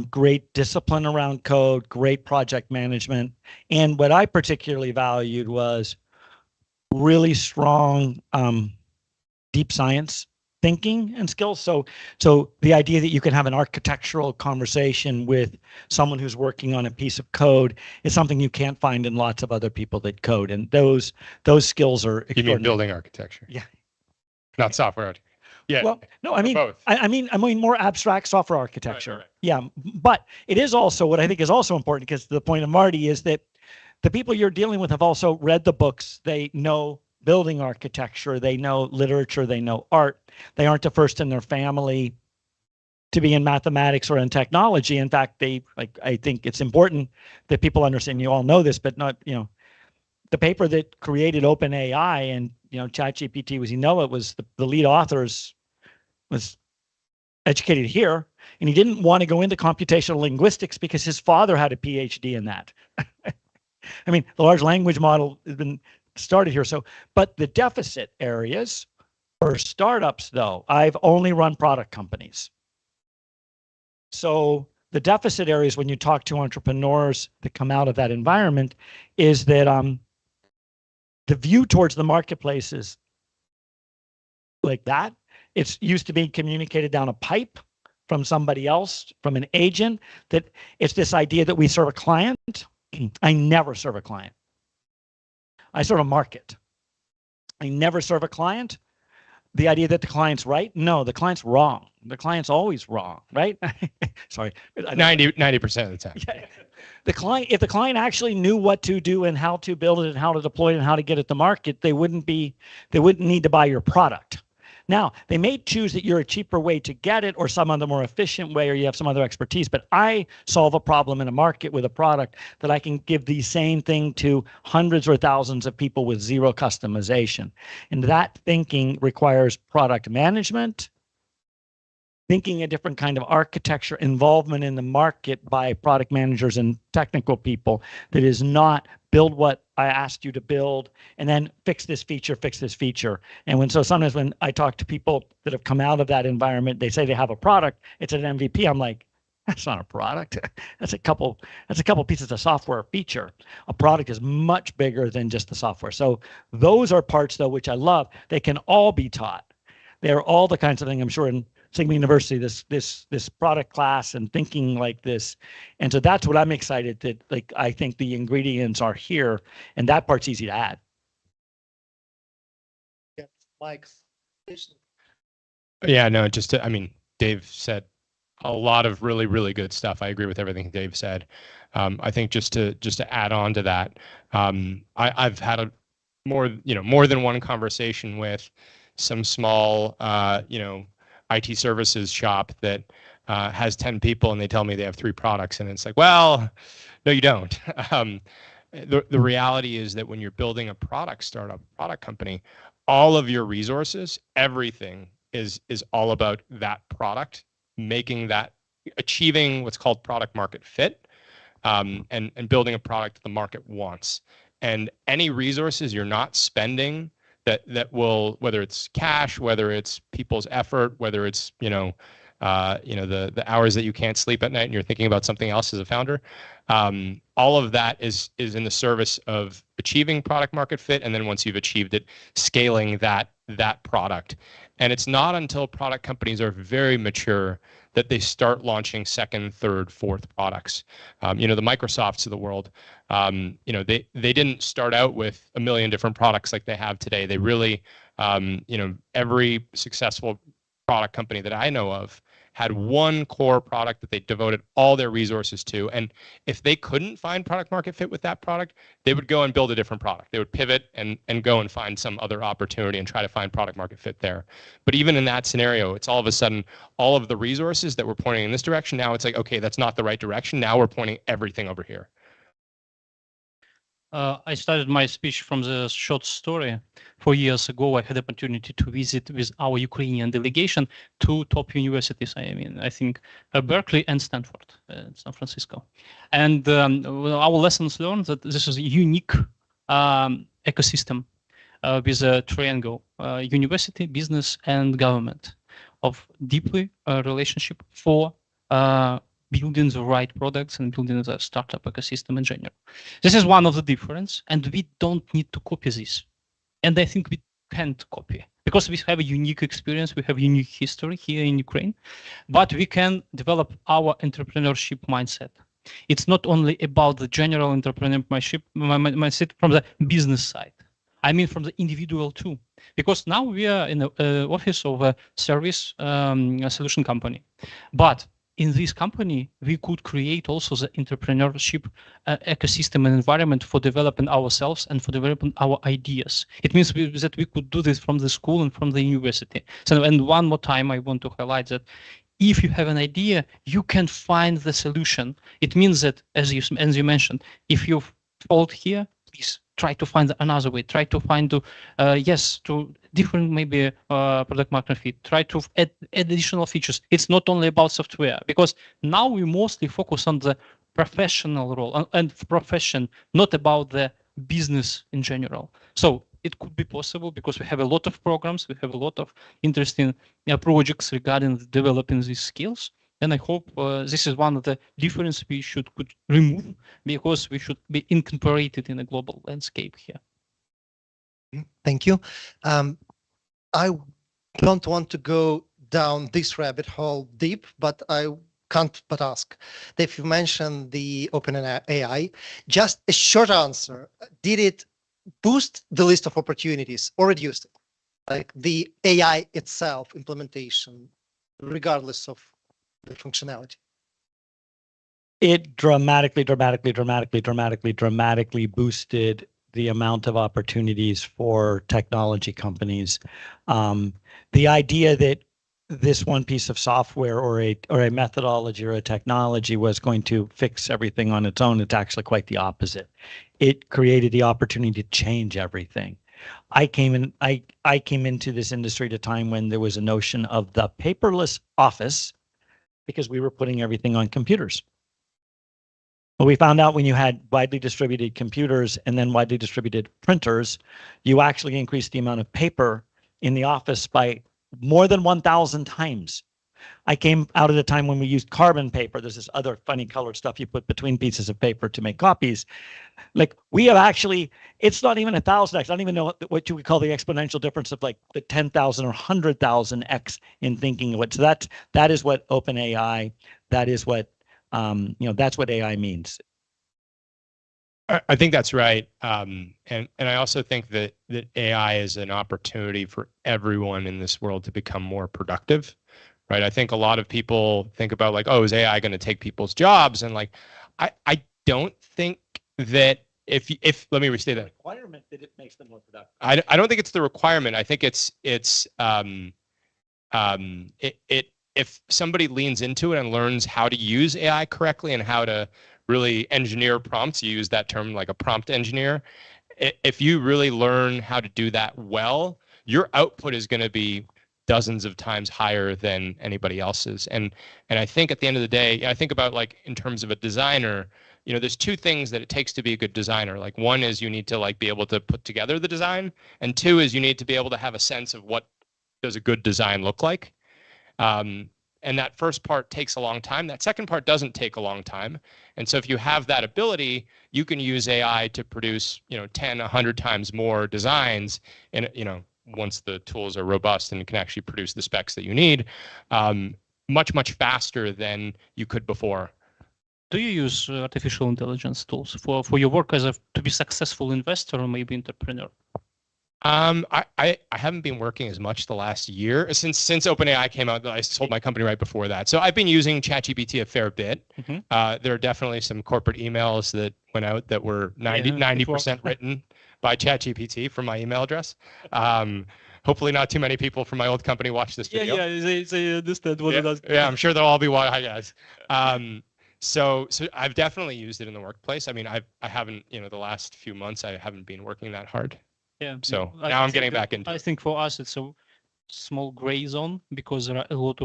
great discipline around code, great project management. And what I particularly valued was really strong deep science thinking and skills. So the idea that you can have an architectural conversation with someone who's working on a piece of code is something you can't find in lots of other people that code. And those skills are extraordinary. You mean building architecture? Yeah. Not software architecture. Yeah. Well, no, I mean, both. I mean more abstract software architecture. Right. Yeah, but it is also what I think is also important, because the point of Marty is that the people you're dealing with have also read the books. They know building architecture. They know literature. They know art. They aren't the first in their family to be in mathematics or in technology. In fact, I think it's important that people understand. You all know this, but not the paper that created OpenAI and ChatGPT was the lead authors was educated here, and he didn't want to go into computational linguistics because his father had a PhD in that. I mean, the large language model has been started here. So, but the deficit areas for startups, though, I've only run product companies. So the deficit areas when you talk to entrepreneurs that come out of that environment is that the view towards the marketplace is like that. It's used to be communicated down a pipe from somebody else, from an agent, that it's this idea that we serve a client. I never serve a client. I serve a market. I never serve a client. The idea that the client's right? No, the client's wrong. The client's always wrong, right? Sorry. 90% of the time. Yeah. If the client actually knew what to do and how to build it and how to deploy it and how to get it to market, they wouldn't need to buy your product. Now, they may choose that you're a cheaper way to get it or some other more efficient way, or you have some other expertise, but I solve a problem in a market with a product that I can give the same thing to hundreds or thousands of people with zero customization. And that thinking requires product management, thinking a different kind of architecture, involvement in the market by product managers and technical people that is not build what I asked you to build and then fix this feature. And sometimes when I talk to people that have come out of that environment, they say they have a product, it's an MVP. I'm like, that's not a product. That's a couple pieces of software feature. A product is much bigger than just the software. So those are parts though, which I love. They can all be taught. They're all the kinds of things I'm sure in Sigma University, this product class and thinking like this. And so that's what I'm excited that, like, I think the ingredients are here and that part's easy to add. Mike's. Yeah, no, I mean, Dave said a lot of really, really good stuff. I agree with everything Dave said. I think just to add on to that, I've had more than one conversation with some small, IT services shop that has 10 people and they tell me they have 3 products, and it's like, well, no, you don't. The reality is that when you're building a product company, all of your resources, everything is all about that product, achieving what's called product market fit, and building a product the market wants. And any resources you're not spending that will, whether it's cash, whether it's people's effort, whether it's the hours that you can't sleep at night and you're thinking about something else as a founder, all of that is in the service of achieving product market fit, and then once you've achieved it, scaling that product. And it's not until product companies are very mature that they start launching second, third, fourth products. The Microsofts of the world, they didn't start out with a million different products like they have today. They really, every successful product company that I know of had one core product that they devoted all their resources to. And if they couldn't find product market fit with that product, they would go and build a different product. They would pivot and go and find some other opportunity and try to find product market fit there. But even in that scenario, it's all of a sudden, all of the resources that were pointing in this direction, now it's like, okay, that's not the right direction. Now we're pointing everything over here. I started my speech from the short story. 4 years ago, I had the opportunity to visit with our Ukrainian delegation 2 top universities. I think Berkeley and Stanford, San Francisco. And our lessons learned that this is a unique ecosystem with a triangle, university, business, and government of deeply relationship for building the right products and building the startup ecosystem in general. This is one of the difference, and we don't need to copy this. And I think we can't copy because we have a unique experience, we have unique history here in Ukraine, but we can develop our entrepreneurship mindset. It's not only about the general entrepreneurship mindset from the business side. I mean from the individual too, because now we are in the office of a service solution company, but in this company, we could create also the entrepreneurship ecosystem and environment for developing ourselves and for developing our ideas. It means that we could do this from the school and from the university. So, and one more time, I want to highlight that if you have an idea, you can find the solution. It means that, as you mentioned, if you fault here, please try to find another way. Try to find to different maybe product market fit. Try to add additional features. It's not only about software, because now we mostly focus on the professional role and profession, not about the business in general. So it could be possible because we have a lot of programs, we have a lot of interesting projects regarding developing these skills. And I hope this is one of the differences we could remove, because we should be incorporated in a global landscape here. Thank you. I don't want to go down this rabbit hole deep, but I can't but ask. If you mentioned the OpenAI, just a short answer. Did it boost the list of opportunities or reduce it? Like the AI itself implementation, regardless of the functionality? It dramatically boosted the amount of opportunities for technology companies. The idea that this one piece of software or a methodology or a technology was going to fix everything on its own, it's actually quite the opposite. It created the opportunity to change everything. I came into this industry at a time when there was a notion of the paperless office because we were putting everything on computers. But we found out when you had widely distributed computers and then widely distributed printers, you actually increased the amount of paper in the office by more than 1,000 times. I came out at a time when we used carbon paper. There's this other funny colored stuff you put between pieces of paper to make copies. Like we have actually, it's not even 1,000x. I don't even know what you would call the exponential difference of like the 10,000 or 100,000x in thinking of it. So that is what OpenAI, that is what, that's what AI means. I think that's right. And I also think that AI is an opportunity for everyone in this world to become more productive, right? I think a lot of people think about like, oh, is AI going to take people's jobs? And like, I don't think that if let me restate that. Requirement that it makes them more productive. I don't think it's the requirement. I think it's if somebody leans into it and learns how to use AI correctly and how to really engineer prompts, you use that term like a prompt engineer. If you really learn how to do that well, your output is going to be dozens of times higher than anybody else's. And I think at the end of the day, I think about like in terms of a designer, there's two things that it takes to be a good designer. Like one is you need to like be able to put together the design, and two is you need to be able to have a sense of what does a good design look like. And that first part takes a long time. That second part doesn't take a long time. And so if you have that ability, you can use AI to produce, 10, 100 times more designs. And, once the tools are robust and can actually produce the specs that you need, much, much faster than you could before. Do you use artificial intelligence tools for your work to be successful investor or maybe entrepreneur? I haven't been working as much the last year since OpenAI came out. I sold my company right before that, so I've been using ChatGPT a fair bit. Mm-hmm. There are definitely some corporate emails that went out that were 90% written by ChatGPT from my email address. Hopefully, not too many people from my old company watch this video. Yeah, they understand what it does. Yeah, I'm sure they'll all be hi guys. So I've definitely used it in the workplace. I mean, I haven't, the last few months I haven't been working that hard. Yeah. So now I'm getting back into it. I think for us it's a small gray zone because there are a lot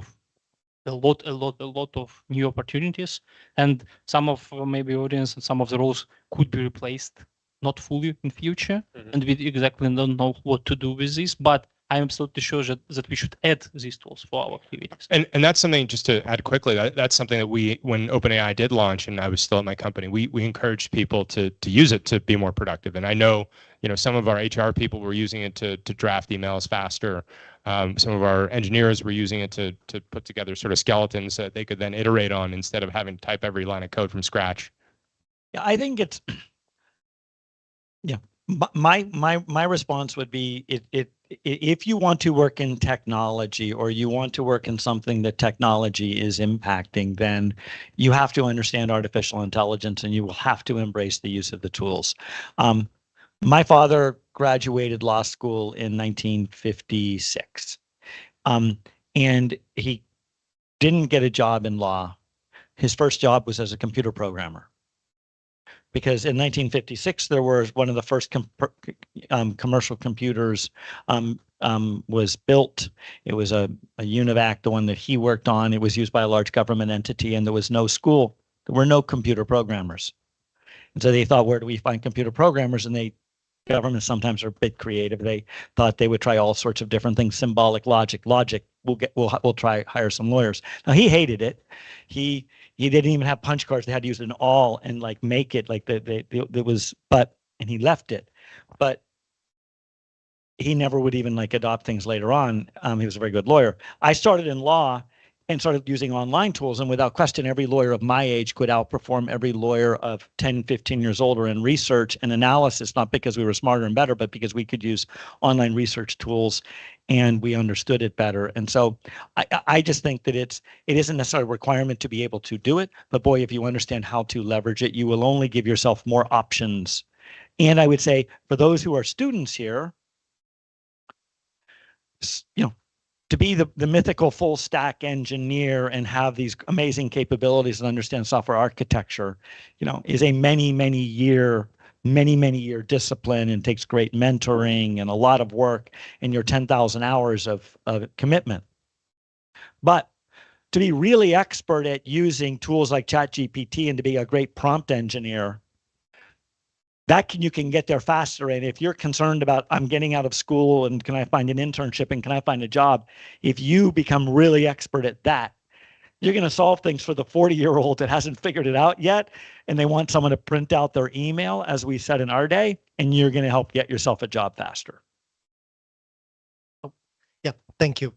of new opportunities, and some of maybe audience and some of the roles could be replaced, not fully in future, and we exactly don't know what to do with this. But I'm absolutely sure that we should add these tools for our activities. And that's something, just to add quickly, that's something that when OpenAI did launch and I was still at my company, we encouraged people to use it to be more productive. And I know, some of our HR people were using it to draft emails faster. Some of our engineers were using it to put together sort of skeletons that they could then iterate on instead of having to type every line of code from scratch. Yeah, I think it's, yeah, my response would be if you want to work in technology or you want to work in something that technology is impacting, then you have to understand artificial intelligence and you will have to embrace the use of the tools. My father graduated law school in 1956, and he didn't get a job in law. His first job was as a computer programmer. Because in 1956, there was one of the first commercial computers was built. It was a UNIVAC, the one that he worked on. It was used by a large government entity, and there was no school. There were no computer programmers. And so they thought, where do we find computer programmers? And governments sometimes are a bit creative. They thought they would try all sorts of different things, symbolic logic. We'll try hire some lawyers. Now he hated it. He didn't even have punch cards. They had to use an awl and like make it like there was, and he left it, but he never would even like adopt things later on. He was a very good lawyer. I started in law and started using online tools, and without question, every lawyer of my age could outperform every lawyer of 10, 15 years older in research and analysis, not because we were smarter and better, but because we could use online research tools and we understood it better. And so I just think that it isn't necessarily a requirement to be able to do it, but boy, if you understand how to leverage it, you will only give yourself more options. And I would say for those who are students here, to be the mythical full stack engineer and have these amazing capabilities and understand software architecture, is a many year many year discipline and takes great mentoring and a lot of work and your 10,000 hours of commitment. But to be really expert at using tools like ChatGPT and to be a great prompt engineer, you can get there faster. And if you're concerned about, I'm getting out of school and can I find an internship and can I find a job? If you become really expert at that, you're going to solve things for the 40-year-old that hasn't figured it out yet. And they want someone to print out their email, as we said in our day, and you're going to help get yourself a job faster. Yeah, thank you.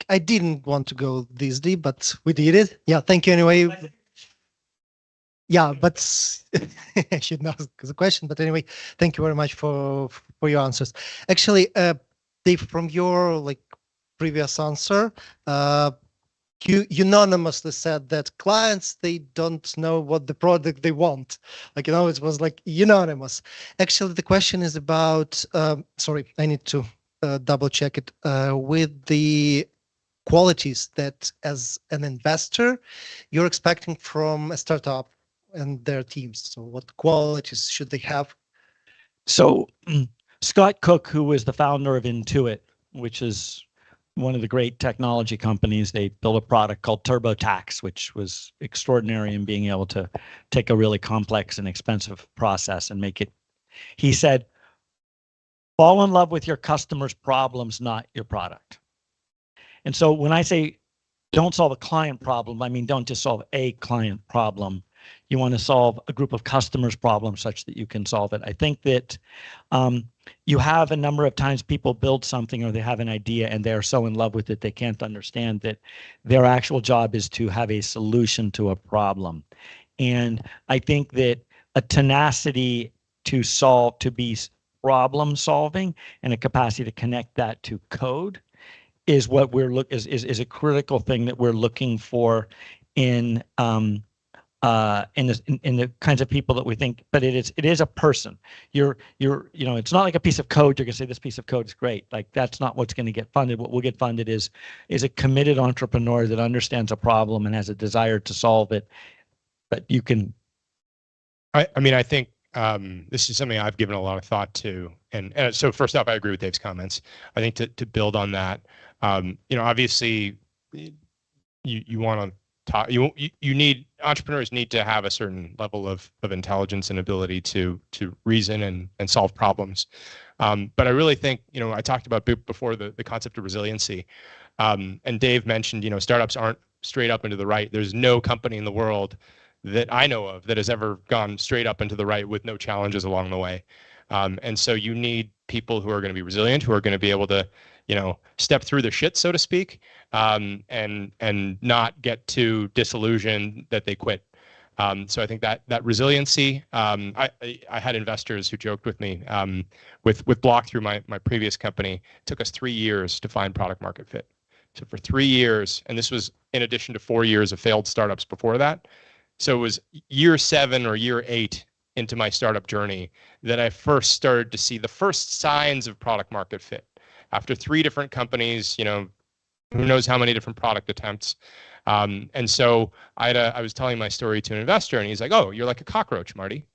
I didn't want to go this deep, but we did it. Yeah, thank you anyway. Yeah, but I should not ask the question. But anyway, thank you very much for your answers. Actually, Dave, from your previous answer, you unanimously said that clients, they don't know what the product they want. It was unanimous. Actually, the question is about, sorry, I need to double check it, with the qualities that as an investor, you're expecting from a startup and their teams. So what qualities should they have? So Scott Cook, who was the founder of Intuit, which is one of the great technology companies, they built a product called TurboTax, which was extraordinary in being able to take a really complex and expensive process and make it. He said, fall in love with your customers' problems, not your product. And so when I say don't solve a client problem, I mean don't just solve a client problem. You want to solve a group of customers' problems such that you can solve it. I think that you have a number of times people build something or they have an idea and they're so in love with it they can't understand that their actual job is to have a solution to a problem. And I think that a tenacity to be problem solving and a capacity to connect that to code is what is a critical thing that we're looking for in the kinds of people that we think. But it is a person. It's not like a piece of code. You're gonna say this piece of code is great. That's not what's going to get funded. What will get funded is a committed entrepreneur that understands a problem and has a desire to solve it. But you can. I think this is something I've given a lot of thought to, and so first off, I agree with Dave's comments. I think to build on that, obviously, you want to talk. Entrepreneurs need to have a certain level of intelligence and ability to reason and solve problems. But I really think I talked about before the concept of resiliency, and Dave mentioned startups aren't straight up and to the right. There's no company in the world that I know of that has ever gone straight up and to the right with no challenges along the way. And so you need people who are going to be resilient, who are going to be able to, step through the shit, so to speak, and not get too disillusioned that they quit. So I think that resiliency, I had investors who joked with me, with Block through my previous company, it took us 3 years to find product market fit. So for 3 years, and this was in addition to 4 years of failed startups before that. So it was year 7 or year 8 into my startup journey that I first started to see the first signs of product market fit. After 3 different companies, who knows how many different product attempts. And so I was telling my story to an investor and he's like, "Oh, you're like a cockroach, Marty."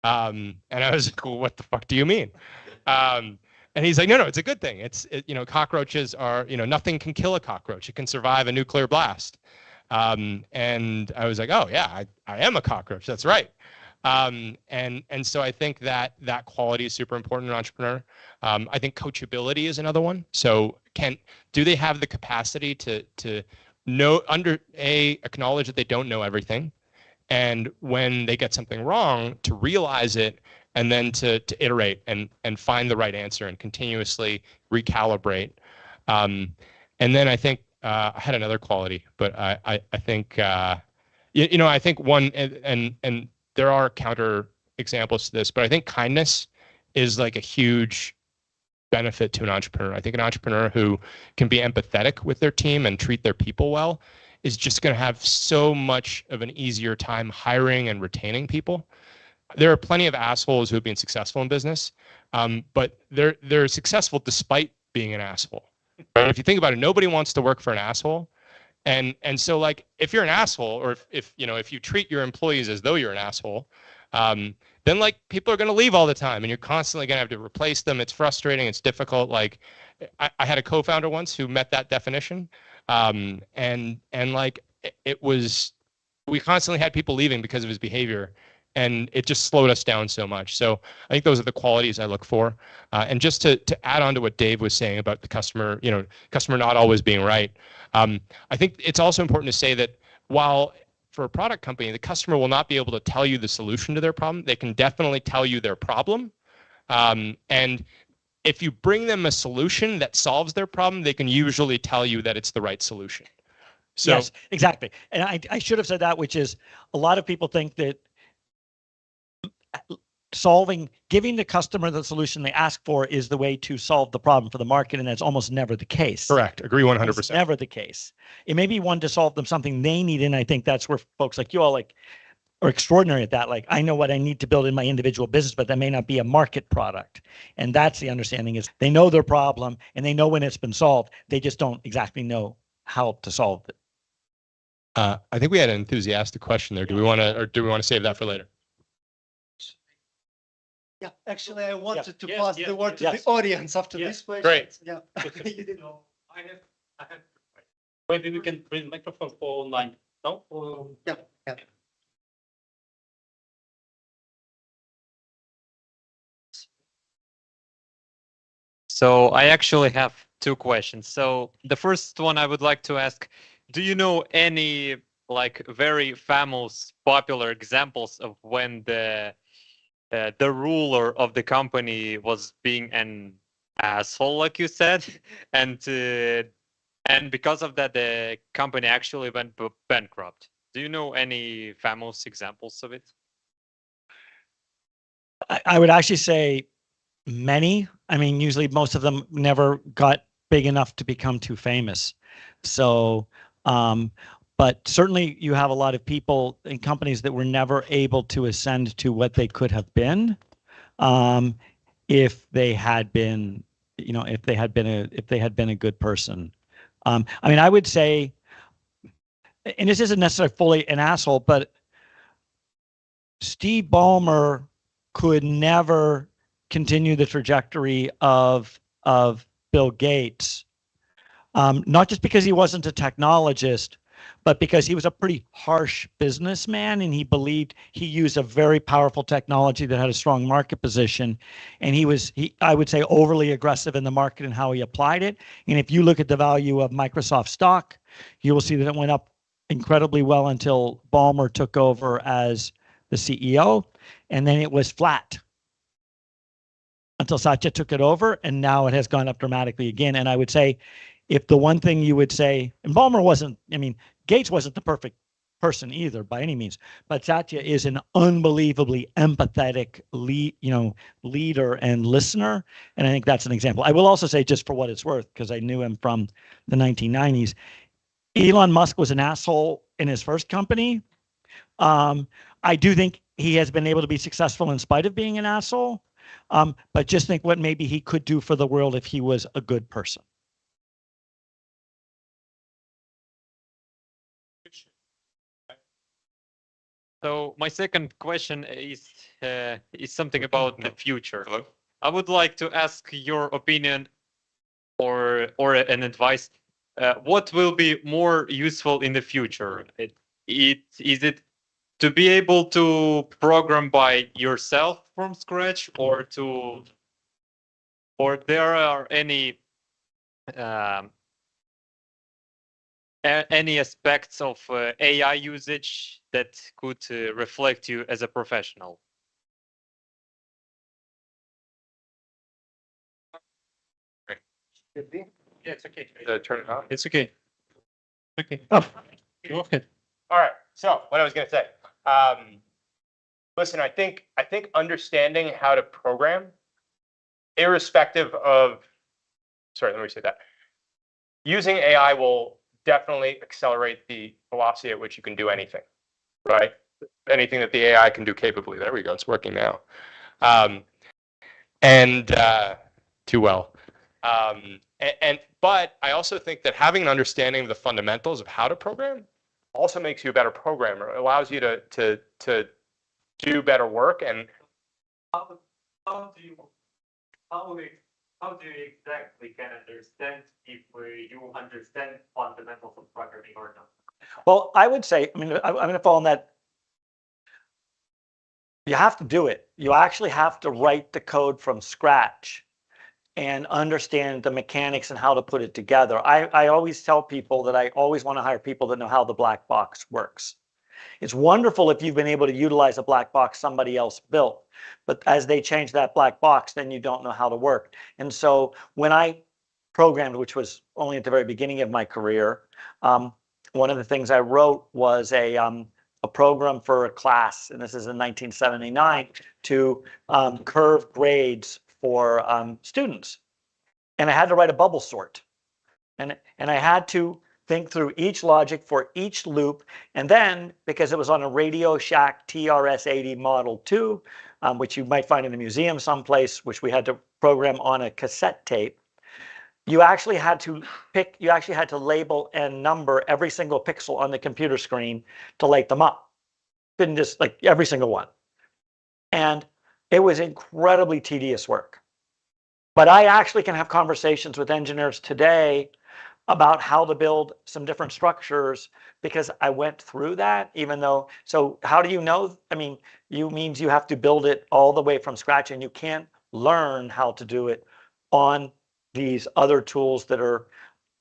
And I was like, "Well, what the fuck do you mean?" And he's like, "No, it's a good thing. Cockroaches are, nothing can kill a cockroach. It can survive a nuclear blast." And I was like, "Oh yeah, I am a cockroach. That's right." And so I think that quality is super important in an entrepreneur. I think coachability is another one. So do they have the capacity to acknowledge that they don't know everything, and when they get something wrong, to realize it and then to iterate and find the right answer and continuously recalibrate. And then I think I had another quality, but I think I think one and there are counter examples to this, but I think kindness is like a huge benefit to an entrepreneur. I think an entrepreneur who can be empathetic with their team and treat their people well is just going to have so much of an easier time hiring and retaining people. There are plenty of assholes who have been successful in business, but they're successful despite being an asshole. Right? If you think about it, nobody wants to work for an asshole. And so if you're an asshole, or if you treat your employees as though you're an asshole, then like people are going to leave all the time and you're constantly going to have to replace them. It's frustrating. It's difficult. Like I had a co-founder once who met that definition. And like it was, we constantly had people leaving because of his behavior, and it just slowed us down so much. So I think those are the qualities I look for. And just to add on to what Dave was saying about the customer, customer not always being right. I think it's also important to say that while for a product company, the customer will not be able to tell you the solution to their problem, they can definitely tell you their problem. And if you bring them a solution that solves their problem, they can usually tell you that it's the right solution. So, yes, exactly. And I should have said that, which is a lot of people think that giving the customer the solution they ask for is the way to solve the problem for the market, and that's almost never the case. Correct. Agree 100%. It's never the case. It may be one to solve them something they need, and I think that's where folks like you all are extraordinary at that. Like, I know what I need to build in my individual business, but that may not be a market product. And that's the understanding, is they know their problem and they know when it's been solved. They just don't exactly know how to solve it. I think we had an enthusiastic question there. Do we want to save that for later? Yeah, actually, I wanted to Yes, pass yes, the word to yes. the audience after Yes. this question. Great. Yeah. You didn't know. I have. Maybe we can bring microphone for online. No? Yeah. Yeah. So I actually have two questions. So the first one I would like to ask, do you know any like very famous popular examples of when the ruler of the company was being an asshole, like you said, and because of that the company actually went bankrupt? Do you know any famous examples of it? I would actually say many. I mean, usually most of them never got big enough to become too famous. So, but certainly you have a lot of people in companies that were never able to ascend to what they could have been, if they had been, if they had been a good person. I mean, I would say, and this isn't necessarily fully an asshole, but Steve Ballmer could never continue the trajectory of Bill Gates, not just because he wasn't a technologist, but because he was a pretty harsh businessman, and he believed he used a very powerful technology that had a strong market position, and I would say overly aggressive in the market and how he applied it. And if you look at the value of Microsoft stock, you will see that it went up incredibly well until Ballmer took over as the CEO, and then it was flat until Satya took it over, and now it has gone up dramatically again. And I would say, if the one thing you would say, and Ballmer wasn't, I mean, Gates wasn't the perfect person either by any means, but Satya is an unbelievably empathetic leader and listener, and I think that's an example. I will also say, just for what it's worth, because I knew him from the 1990s, Elon Musk was an asshole in his first company. I do think he has been able to be successful in spite of being an asshole. But just think what maybe he could do for the world if he was a good person. So my second question is something about the future. Hello? I would like to ask your opinion or an advice. What will be more useful in the future? Is it to be able to program by yourself from scratch, or there are any aspects of AI usage that could reflect you as a professional? Yeah, it's okay. Turn it on. It's okay. Okay. Oh. Go ahead. All right. So what I was going to say, listen, I think understanding how to program, irrespective of, sorry, let me say that. Using AI will definitely accelerate the velocity at which you can do anything, right? Anything that the AI can do capably. There we go. It's working now. Too well. But I also think that having an understanding of the fundamentals of how to program also makes you a better programmer. It allows you to do better work. And How do you how do you exactly can understand if you understand fundamentals of programming or not? Well, I would say, I mean, I'm going to fall on that. You have to do it. You actually have to write the code from scratch and understand the mechanics and how to put it together. I always tell people that I always want to hire people that know how the black box works. It's wonderful if you've been able to utilize a black box somebody else built, but as they change that black box, then you don't know how to work. And so when I programmed, which was only at the very beginning of my career, one of the things I wrote was a program for a class, and this is in 1979, to curve grades for students. And I had to write a bubble sort. And I had to think through each logic for each loop. And then, because it was on a Radio Shack TRS-80 Model 2, which you might find in a museum someplace, which we had to program on a cassette tape, you actually had to label and number every single pixel on the computer screen to light them up. Didn't just like every single one. And it was incredibly tedious work. But I actually can have conversations with engineers today about how to build some different structures because I went through that, even though, so how do you know? I mean, means you have to build it all the way from scratch, and you can't learn how to do it on these other tools that are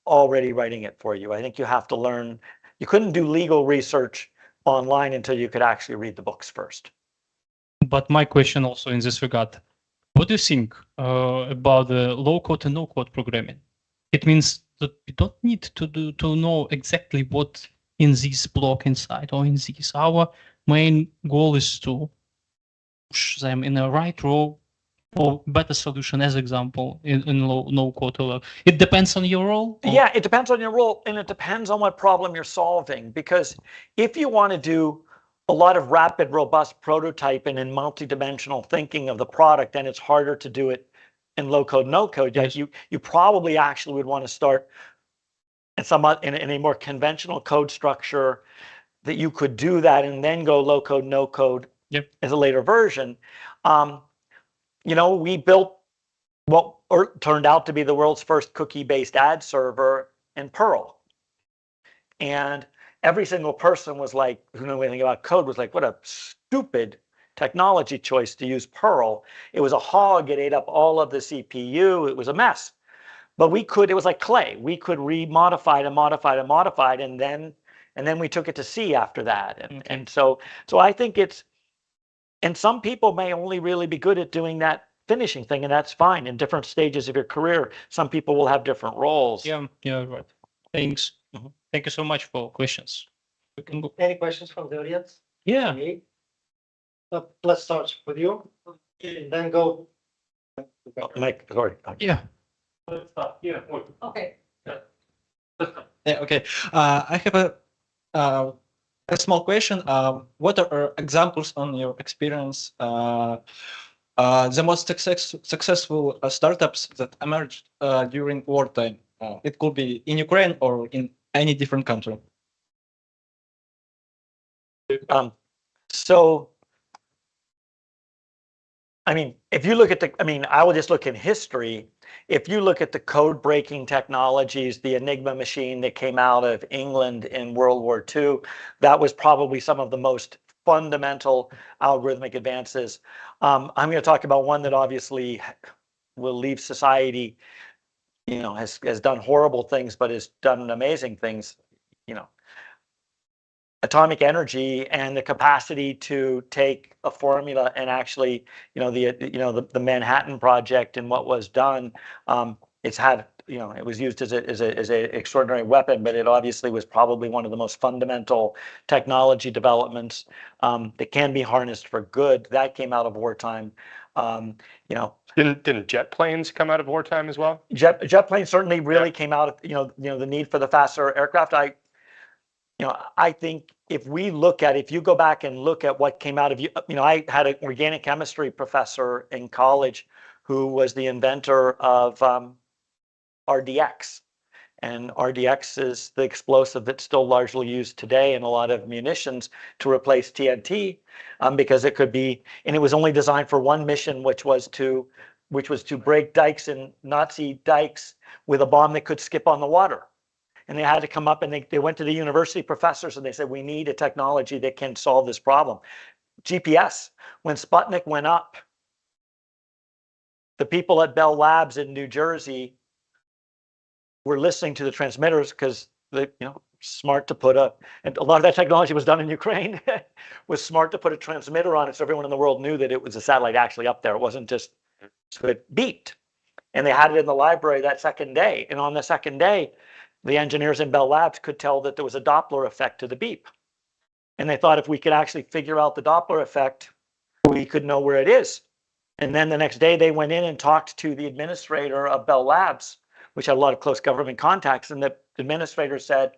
already writing it for you. I think you have to learn. You couldn't do legal research online until you could actually read the books first. But my question also in this regard, what do you think about the low-code and no-code programming? It means that you don't need to know exactly what in this block inside or in this. Our main goal is to push them in the right row for better solution, as example, in no-code. It depends on your role? Yeah, it depends on your role, and it depends on what problem you're solving. Because if you want to do a lot of rapid, robust prototyping and multi-dimensional thinking of the product, then it's harder to do it in low-code, no-code. Yes. You probably actually would want to start in a more conventional code structure that you could do that and then go low-code, no-code as a later version. We built what turned out to be the world's first cookie-based ad server in Perl. And every single person was like, who knew anything about code, was like, what a stupid technology choice to use Perl. It was a hog. It ate up all of the CPU. It was a mess. But it was like clay. We could remodify it and modify it and modify it. And then we took it to C after that. And so I think and some people may only really be good at doing that finishing thing, and that's fine. In different stages of your career, some people will have different roles. Yeah, right. Thanks. Mhm. Thank you so much for questions. We can go. Any questions from the audience? Yeah. Okay. Let's start with you, and then go. Mike, sorry. Yeah. Let's start here. Okay. Yeah, okay. I have a small question. What are examples on your experience? The most successful startups that emerged during wartime. It could be in Ukraine or in any different country. So, I mean, if you look at I will just look in history. If you look at the code breaking technologies, the Enigma machine that came out of England in World War II, that was probably some of the most fundamental algorithmic advances. I'm going to talk about one that obviously will leave society, has done horrible things, but has done amazing things, atomic energy and the capacity to take a formula and actually, the Manhattan Project and what was done. It's had, it was used as a extraordinary weapon, but it obviously was probably one of the most fundamental technology developments that can be harnessed for good. That came out of wartime. Didn't jet planes come out of wartime as well? Jet planes certainly really came out of, the need for the faster aircraft. I think if you go back and look at what came out of, I had an organic chemistry professor in college who was the inventor of RDX. And RDX is the explosive that's still largely used today in a lot of munitions to replace TNT, because it could be, and it was only designed for one mission, which was to break dikes in Nazi dikes with a bomb that could skip on the water. And they had to come up and they went to the university professors and they said, we need a technology that can solve this problem. GPS, when Sputnik went up, the people at Bell Labs in New Jersey were listening to the transmitters because they, smart to put and a lot of that technology was done in Ukraine, was smart to put a transmitter on it so everyone in the world knew that it was a satellite actually up there. It wasn't just, so it beeped. And they had it in the library that second day. And on the second day, the engineers in Bell Labs could tell that there was a Doppler effect to the beep. And they thought if we could actually figure out the Doppler effect, we could know where it is. And then the next day they went in and talked to the administrator of Bell Labs, which had a lot of close government contacts. And the administrator said,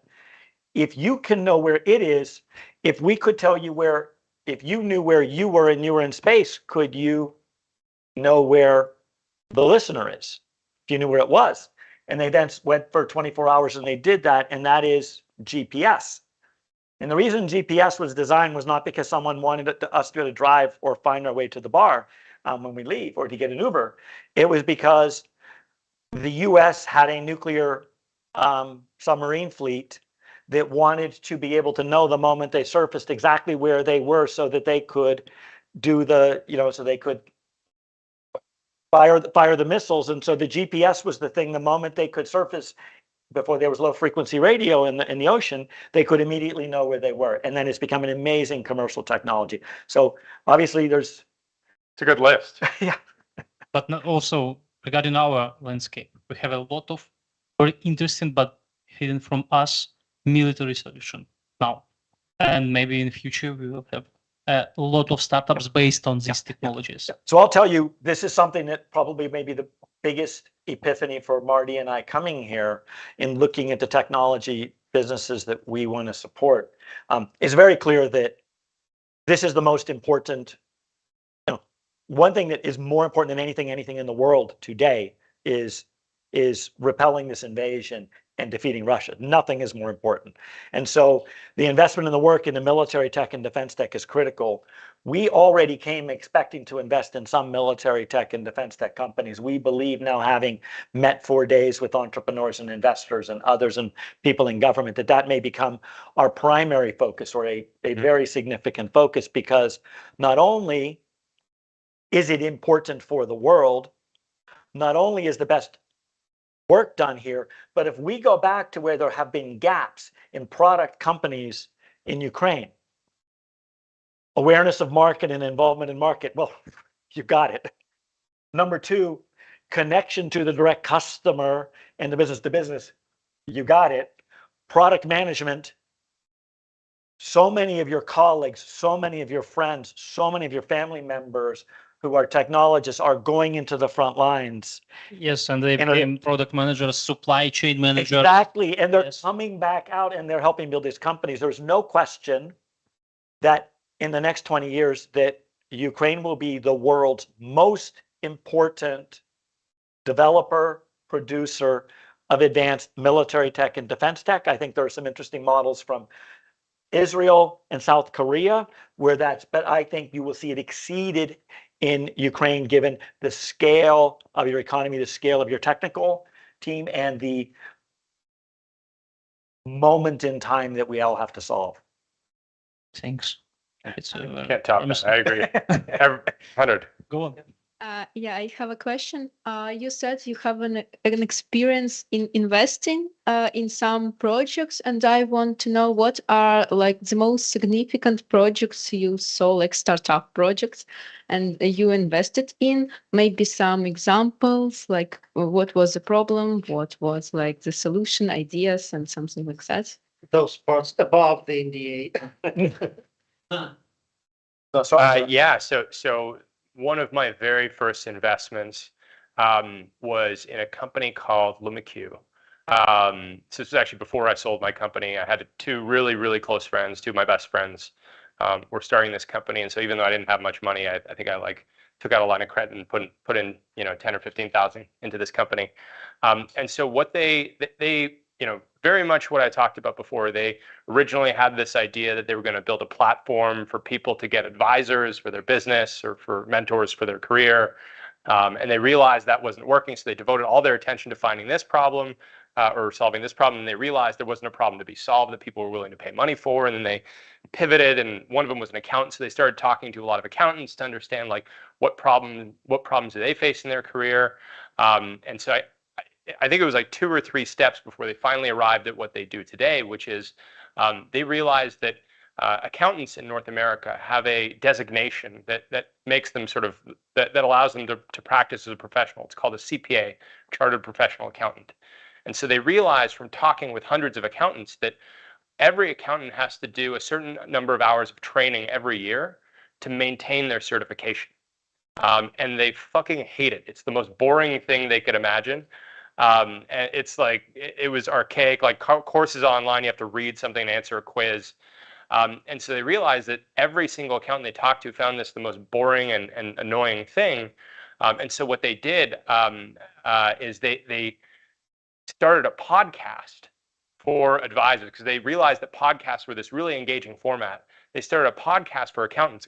if you can know where it is, if we could tell you where, if you knew where you were and you were in space, could you know where the listener is? If you knew where it was. And they then went for 24 hours and they did that. And that is GPS. And the reason GPS was designed was not because someone wanted us to drive or find our way to the bar when we leave or to get an Uber. It was because the US had a nuclear submarine fleet that wanted to be able to know the moment they surfaced exactly where they were so that they could do the, so they could fire the missiles. And so the GPS was the thing the moment they could surface before there was low frequency radio in the ocean, they could immediately know where they were. And then it's become an amazing commercial technology. So obviously there's. It's a good list. Yeah. But also regarding our landscape, we have a lot of very interesting but hidden from us military solution now. And maybe in the future we will have a lot of startups based on these technologies. Yeah. So I'll tell you, this is something that probably may be the biggest epiphany for Marty and I coming here in looking at the technology businesses that we want to support. It's very clear that this is the most important, one thing that is more important than anything in the world today is repelling this invasion and defeating Russia. Nothing is more important. And so the investment in the work in the military tech and defense tech is critical. We already came expecting to invest in some military tech and defense tech companies. We believe now, having met 4 days with entrepreneurs and investors and others and people in government, that may become our primary focus, or a very significant focus, because not only is it important for the world, not only is the best work done here, but if we go back to where there have been gaps in product companies in Ukraine, awareness of market and involvement in market, well, you got it. Number 2, connection to the direct customer and the business to business, you got it. Product management, so many of your colleagues, so many of your friends, so many of your family members who are technologists are going into the front lines. Yes, and they became product managers, supply chain managers. Exactly, and they're coming back out and they're helping build these companies. There's no question that in the next 20 years that Ukraine will be the world's most important developer, producer of advanced military tech and defense tech. I think there are some interesting models from Israel and South Korea where that's, but I think you will see it exceeded in Ukraine, given the scale of your economy, the scale of your technical team, and the moment in time that we all have to solve. Thanks. It's Can't top that. I agree. 100. Go on. Yeah, I have a question. You said you have an experience in investing in some projects, and I want to know what are like the most significant projects you saw, like startup projects, and you invested in. Maybe some examples, like what was the problem, what was like the solution, ideas, and something like that. Those parts above the NDA. Yeah. So one of my very first investments was in a company called LumaQ. So this was actually before I sold my company. I had 2 really, really close friends, 2 of my best friends were starting this company. And so even though I didn't have much money, I think I took out a line of credit and put in 10 or 15,000 into this company. And so what they very much what I talked about before. They originally had this idea that they were going to build a platform for people to get advisors for their business or for mentors for their career. And they realized that wasn't working, so they devoted all their attention to finding this problem or solving this problem. And they realized there wasn't a problem to be solved that people were willing to pay money for. And then they pivoted, and one of them was an accountant. So they started talking to a lot of accountants to understand like what problems do they face in their career. And so I think it was like 2 or 3 steps before they finally arrived at what they do today, which is they realized that accountants in North America have a designation that makes them sort of that allows them to practice as a professional. It's called a CPA, Chartered Professional Accountant. And so they realized from talking with hundreds of accountants that every accountant has to do a certain number of hours of training every year to maintain their certification. And they fucking hate it. It's the most boring thing they could imagine. And it's like it was archaic, like courses online, you have to read something and answer a quiz. And so they realized that every single accountant they talked to found this the most boring and annoying thing. And so what they did is they started a podcast for advisors because they realized that podcasts were this really engaging format. They started a podcast for accountants,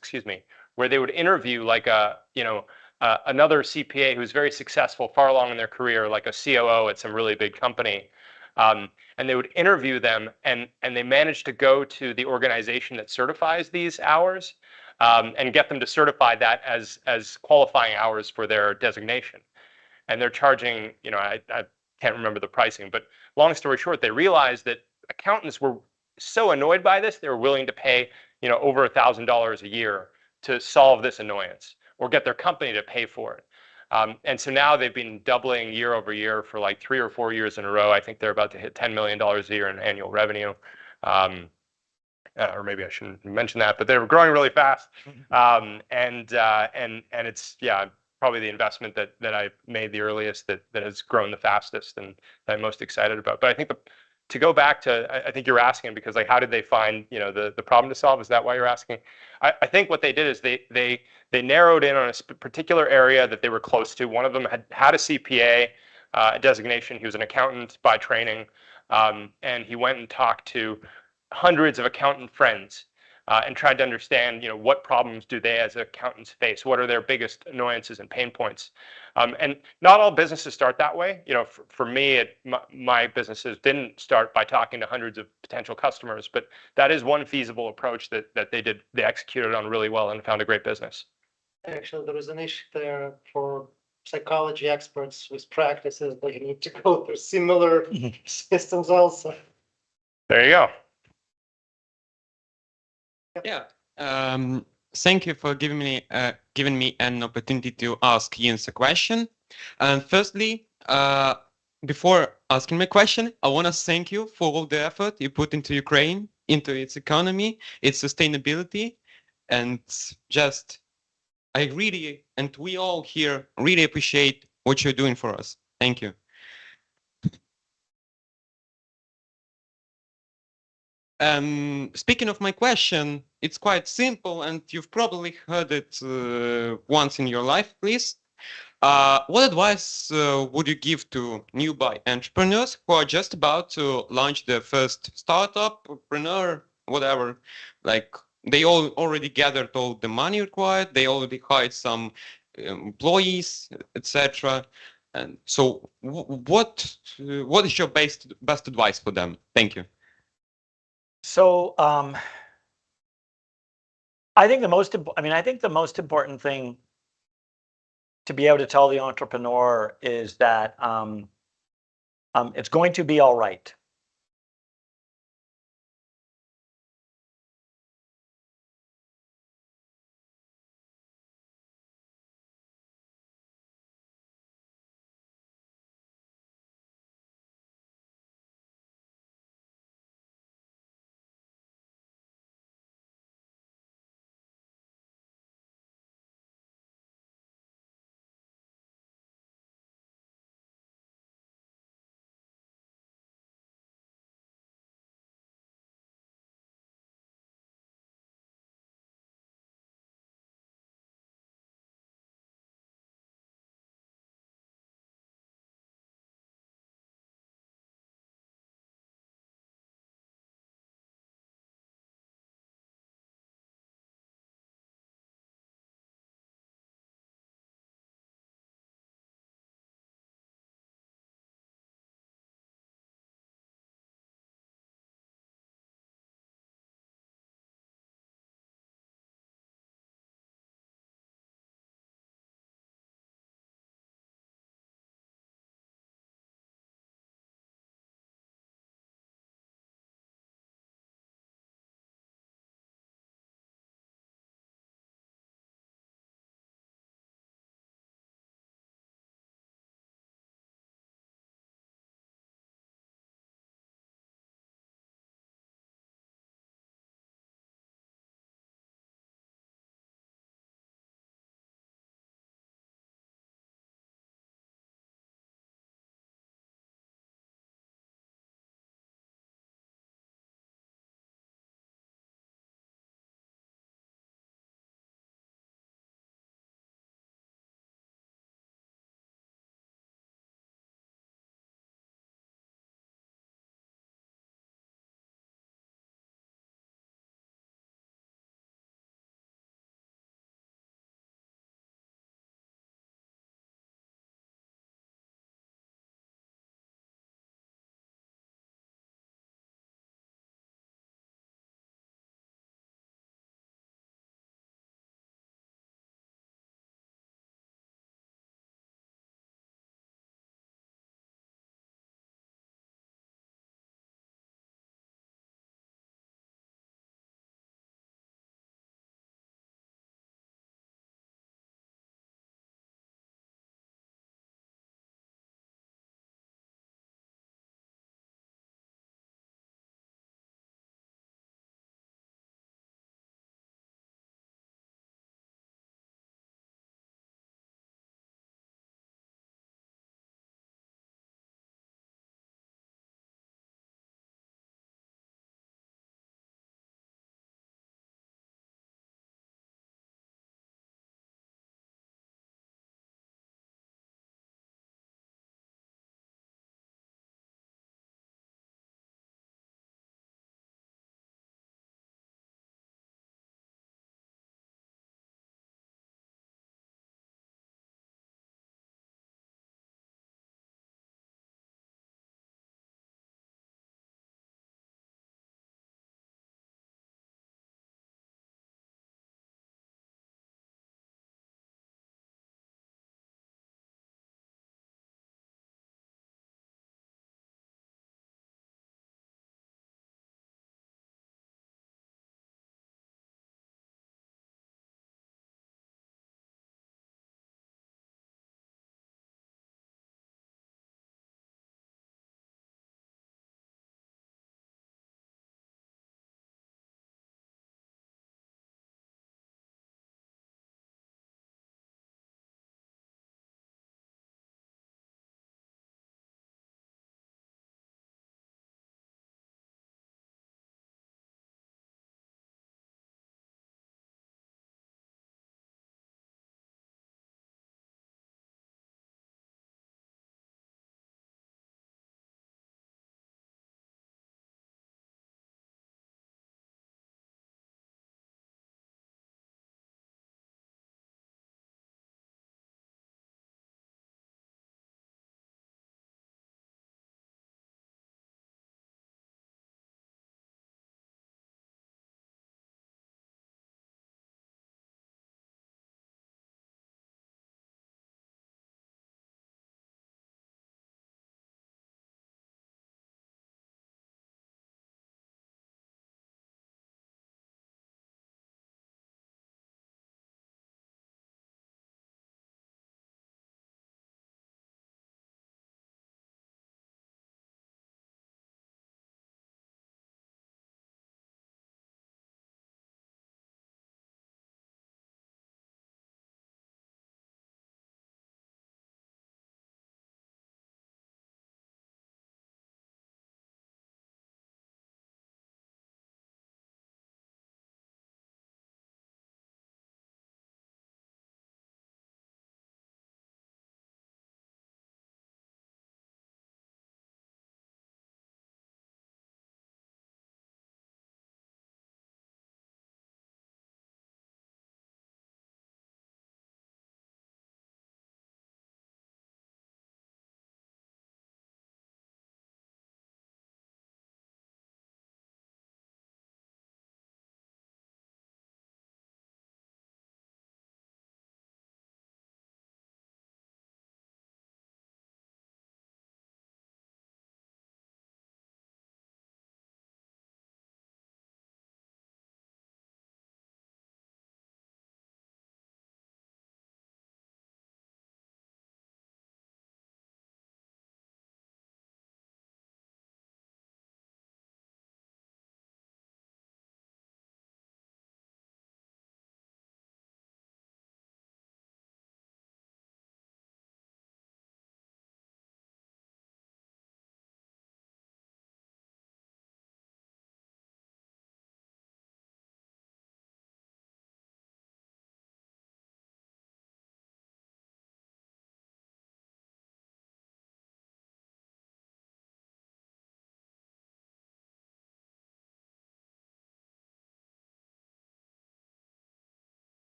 where they would interview like another CPA who's very successful, far along in their career, like a COO at some really big company. And they would interview them, and they managed to go to the organization that certifies these hours and get them to certify that as qualifying hours for their designation. And they're charging, I can't remember the pricing, but long story short, they realized that accountants were so annoyed by this, they were willing to pay, over $1,000 a year to solve this annoyance or get their company to pay for it. And so now they've been doubling year over year for like 3 or 4 years in a row. I think they're about to hit $10 million a year in annual revenue. Or maybe I shouldn't mention that, but they're growing really fast. And it's, probably the investment that I made the earliest that has grown the fastest and that I'm most excited about. But I think to go back to, I think you're asking because like, how did they find, the problem to solve? Is that why you're asking? I think what they did is they narrowed in on a particular area that they were close to. One of them had a CPA designation. He was an accountant by training. And he went and talked to hundreds of accountant friends and tried to understand, what problems do they as accountants face? What are their biggest annoyances and pain points? And not all businesses start that way. For me, my businesses didn't start by talking to hundreds of potential customers, but that is one feasible approach that they executed on really well and found a great business. Actually, there is an issue there for psychology experts with practices. They need to go through similar systems also. There you go. Yeah. Thank you for giving me an opportunity to ask Jens a question. And firstly, before asking my question, I want to thank you for all the effort you put into Ukraine, into its economy, its sustainability, and just I really and we all here really appreciate what you're doing for us. Thank you. Speaking of my question, it's quite simple, and you've probably heard it once in your life, please. What advice would you give to newbie entrepreneurs who are just about to launch their first startup, entrepreneur, whatever? Like they all already gathered all the money required, they already hired some employees, etc. And so, what is your best advice for them? Thank you. So I think the most important thing to be able to tell the entrepreneur is that it's going to be all right.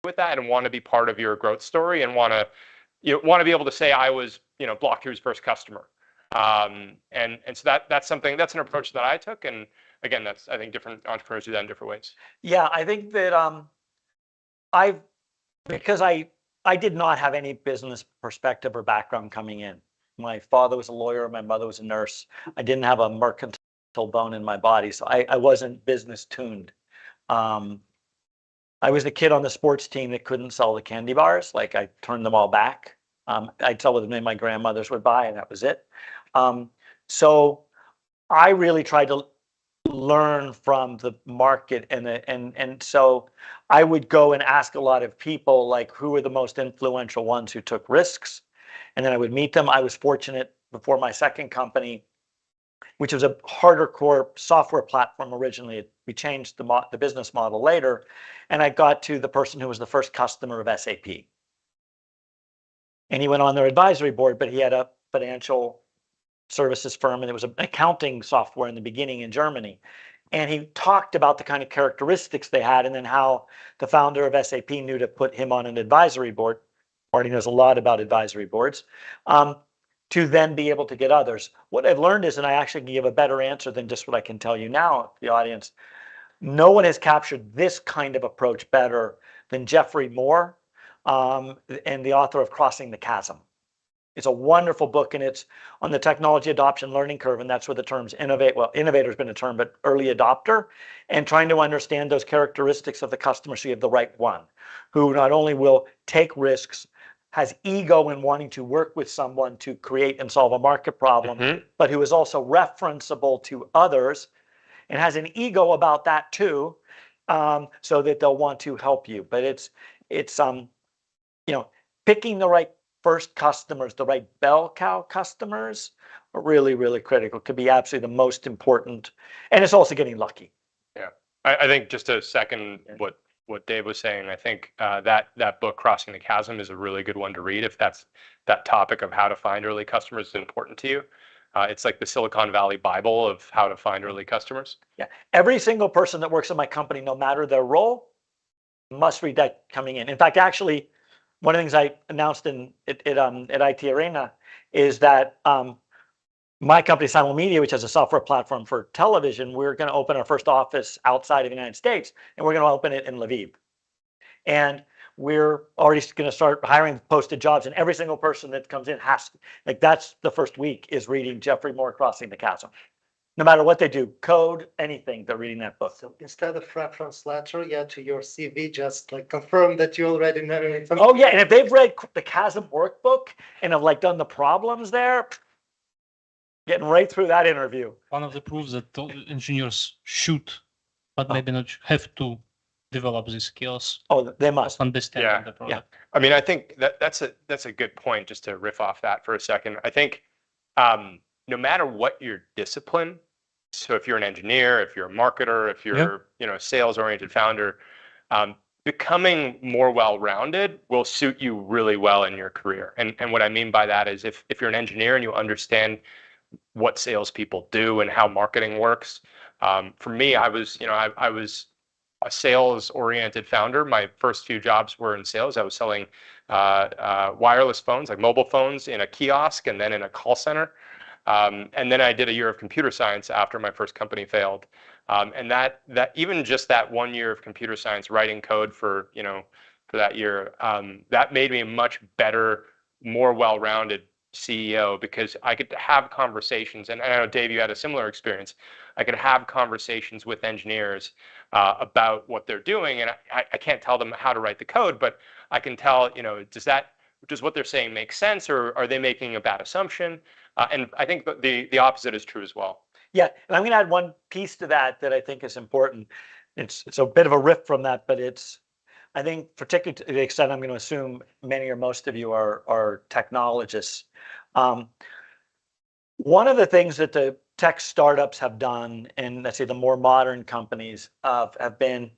with that and want to be part of your growth story and want to be able to say I was Block2's first customer. And so that's an approach that I took, and again, I think different entrepreneurs do that in different ways. Yeah, I think that because I did not have any business perspective or background coming in. My father was a lawyer, my mother was a nurse. I didn't have a mercantile bone in my body, so I wasn't business tuned. I was the kid on the sports team that couldn't sell the candy bars. Like, I turned them all back. I'd sell what my grandmothers would buy, and that was it. So I really tried to learn from the market, and so I would go and ask a lot of people, like, who were the most influential ones who took risks, and then I would meet them. I was fortunate before my second company, which was a harder core software platform originally. We changed the business model later, and I got to the person who was the first customer of SAP. And he went on their advisory board, but he had a financial services firm, and it was an accounting software in the beginning in Germany. And he talked about the kind of characteristics they had, and then how the founder of SAP knew to put him on an advisory board. Marty knows a lot about advisory boards, to then be able to get others. What I've learned is, and I actually can give a better answer than just what I can tell you now, the audience, no one has captured this kind of approach better than Jeffrey Moore, and the author of Crossing the Chasm. It's a wonderful book, and it's on the technology adoption learning curve, and that's where the terms innovator has been a term, but early adopter, and trying to understand those characteristics of the customer so you have the right one, who not only will take risks, has ego in wanting to work with someone to create and solve a market problem, but who is also referenceable to others and has an ego about that too, so that they'll want to help you. But it's picking the right first customers, the right bell cow customers, are really, really critical. Could be absolutely the most important, and it's also getting lucky. Yeah, I think just to second what Dave was saying, I think that book, Crossing the Chasm, is a really good one to read if that topic of how to find early customers is important to you. It's like the Silicon Valley Bible of how to find early customers. Yeah, every single person that works in my company, no matter their role, must read that coming in. In fact, actually, one of the things I announced at IT Arena is that my company, Simul Media, which has a software platform for television, we're going to open our first office outside of the United States, and we're going to open it in Lviv. And we're already going to start hiring posted jobs, and every single person that comes in has to, like, that's the first week, is reading Jeffrey Moore, Crossing the Chasm. No matter what they do, code, anything, they're reading that book. So instead of reference letter, to your CV, just like confirm that you already know it. Oh yeah, and if they've read the Chasm workbook and have done the problems there, getting right through that interview. One of the proofs that engineers should, but maybe not have to, develop these skills. Oh, they must understand the product. Yeah. I mean, I think that's a good point. Just to riff off that for a second, I think no matter what your discipline, so if you're an engineer, if you're a marketer, if you're a sales-oriented founder, becoming more well-rounded will suit you really well in your career. And what I mean by that is if you're an engineer and you understand what salespeople do and how marketing works. For me, I was a sales-oriented founder. My first few jobs were in sales. I was selling wireless phones, like mobile phones, in a kiosk and then in a call center. And then I did a year of computer science after my first company failed. And that even just that 1 year of computer science, writing code for that year, that made me a much better, more well-rounded CEO, because I could have conversations, and I know, Dave, you had a similar experience. I could have conversations with engineers about what they're doing, and I can't tell them how to write the code, but I can tell, does what they're saying make sense, or are they making a bad assumption? And I think the opposite is true as well. Yeah, and I'm going to add one piece to that I think is important. It's a bit of a riff from that, but I think, particularly to the extent I'm going to assume many or most of you are technologists. One of the things that the tech startups have done, and let's say the more modern companies have been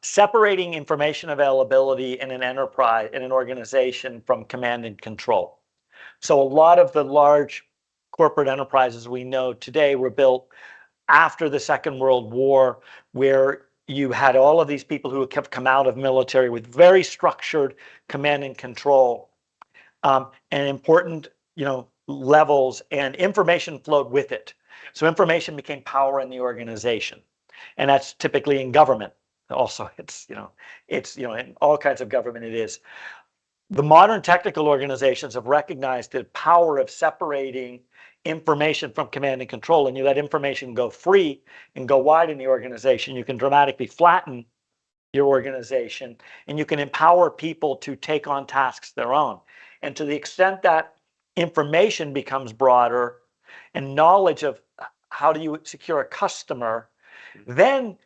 separating information availability in an enterprise, in an organization, from command and control. So a lot of the large corporate enterprises we know today were built after the Second World War, where you had all of these people who have come out of military with very structured command and control, and important, levels, and information flowed with it. So information became power in the organization, and that's typically in government. Also, it's in all kinds of government it is. The modern technical organizations have recognized the power of separating information from command and control, and you let information go free and go wide in the organization, you can dramatically flatten your organization, and you can empower people to take on tasks their own. And to the extent that information becomes broader and knowledge of how do you secure a customer, then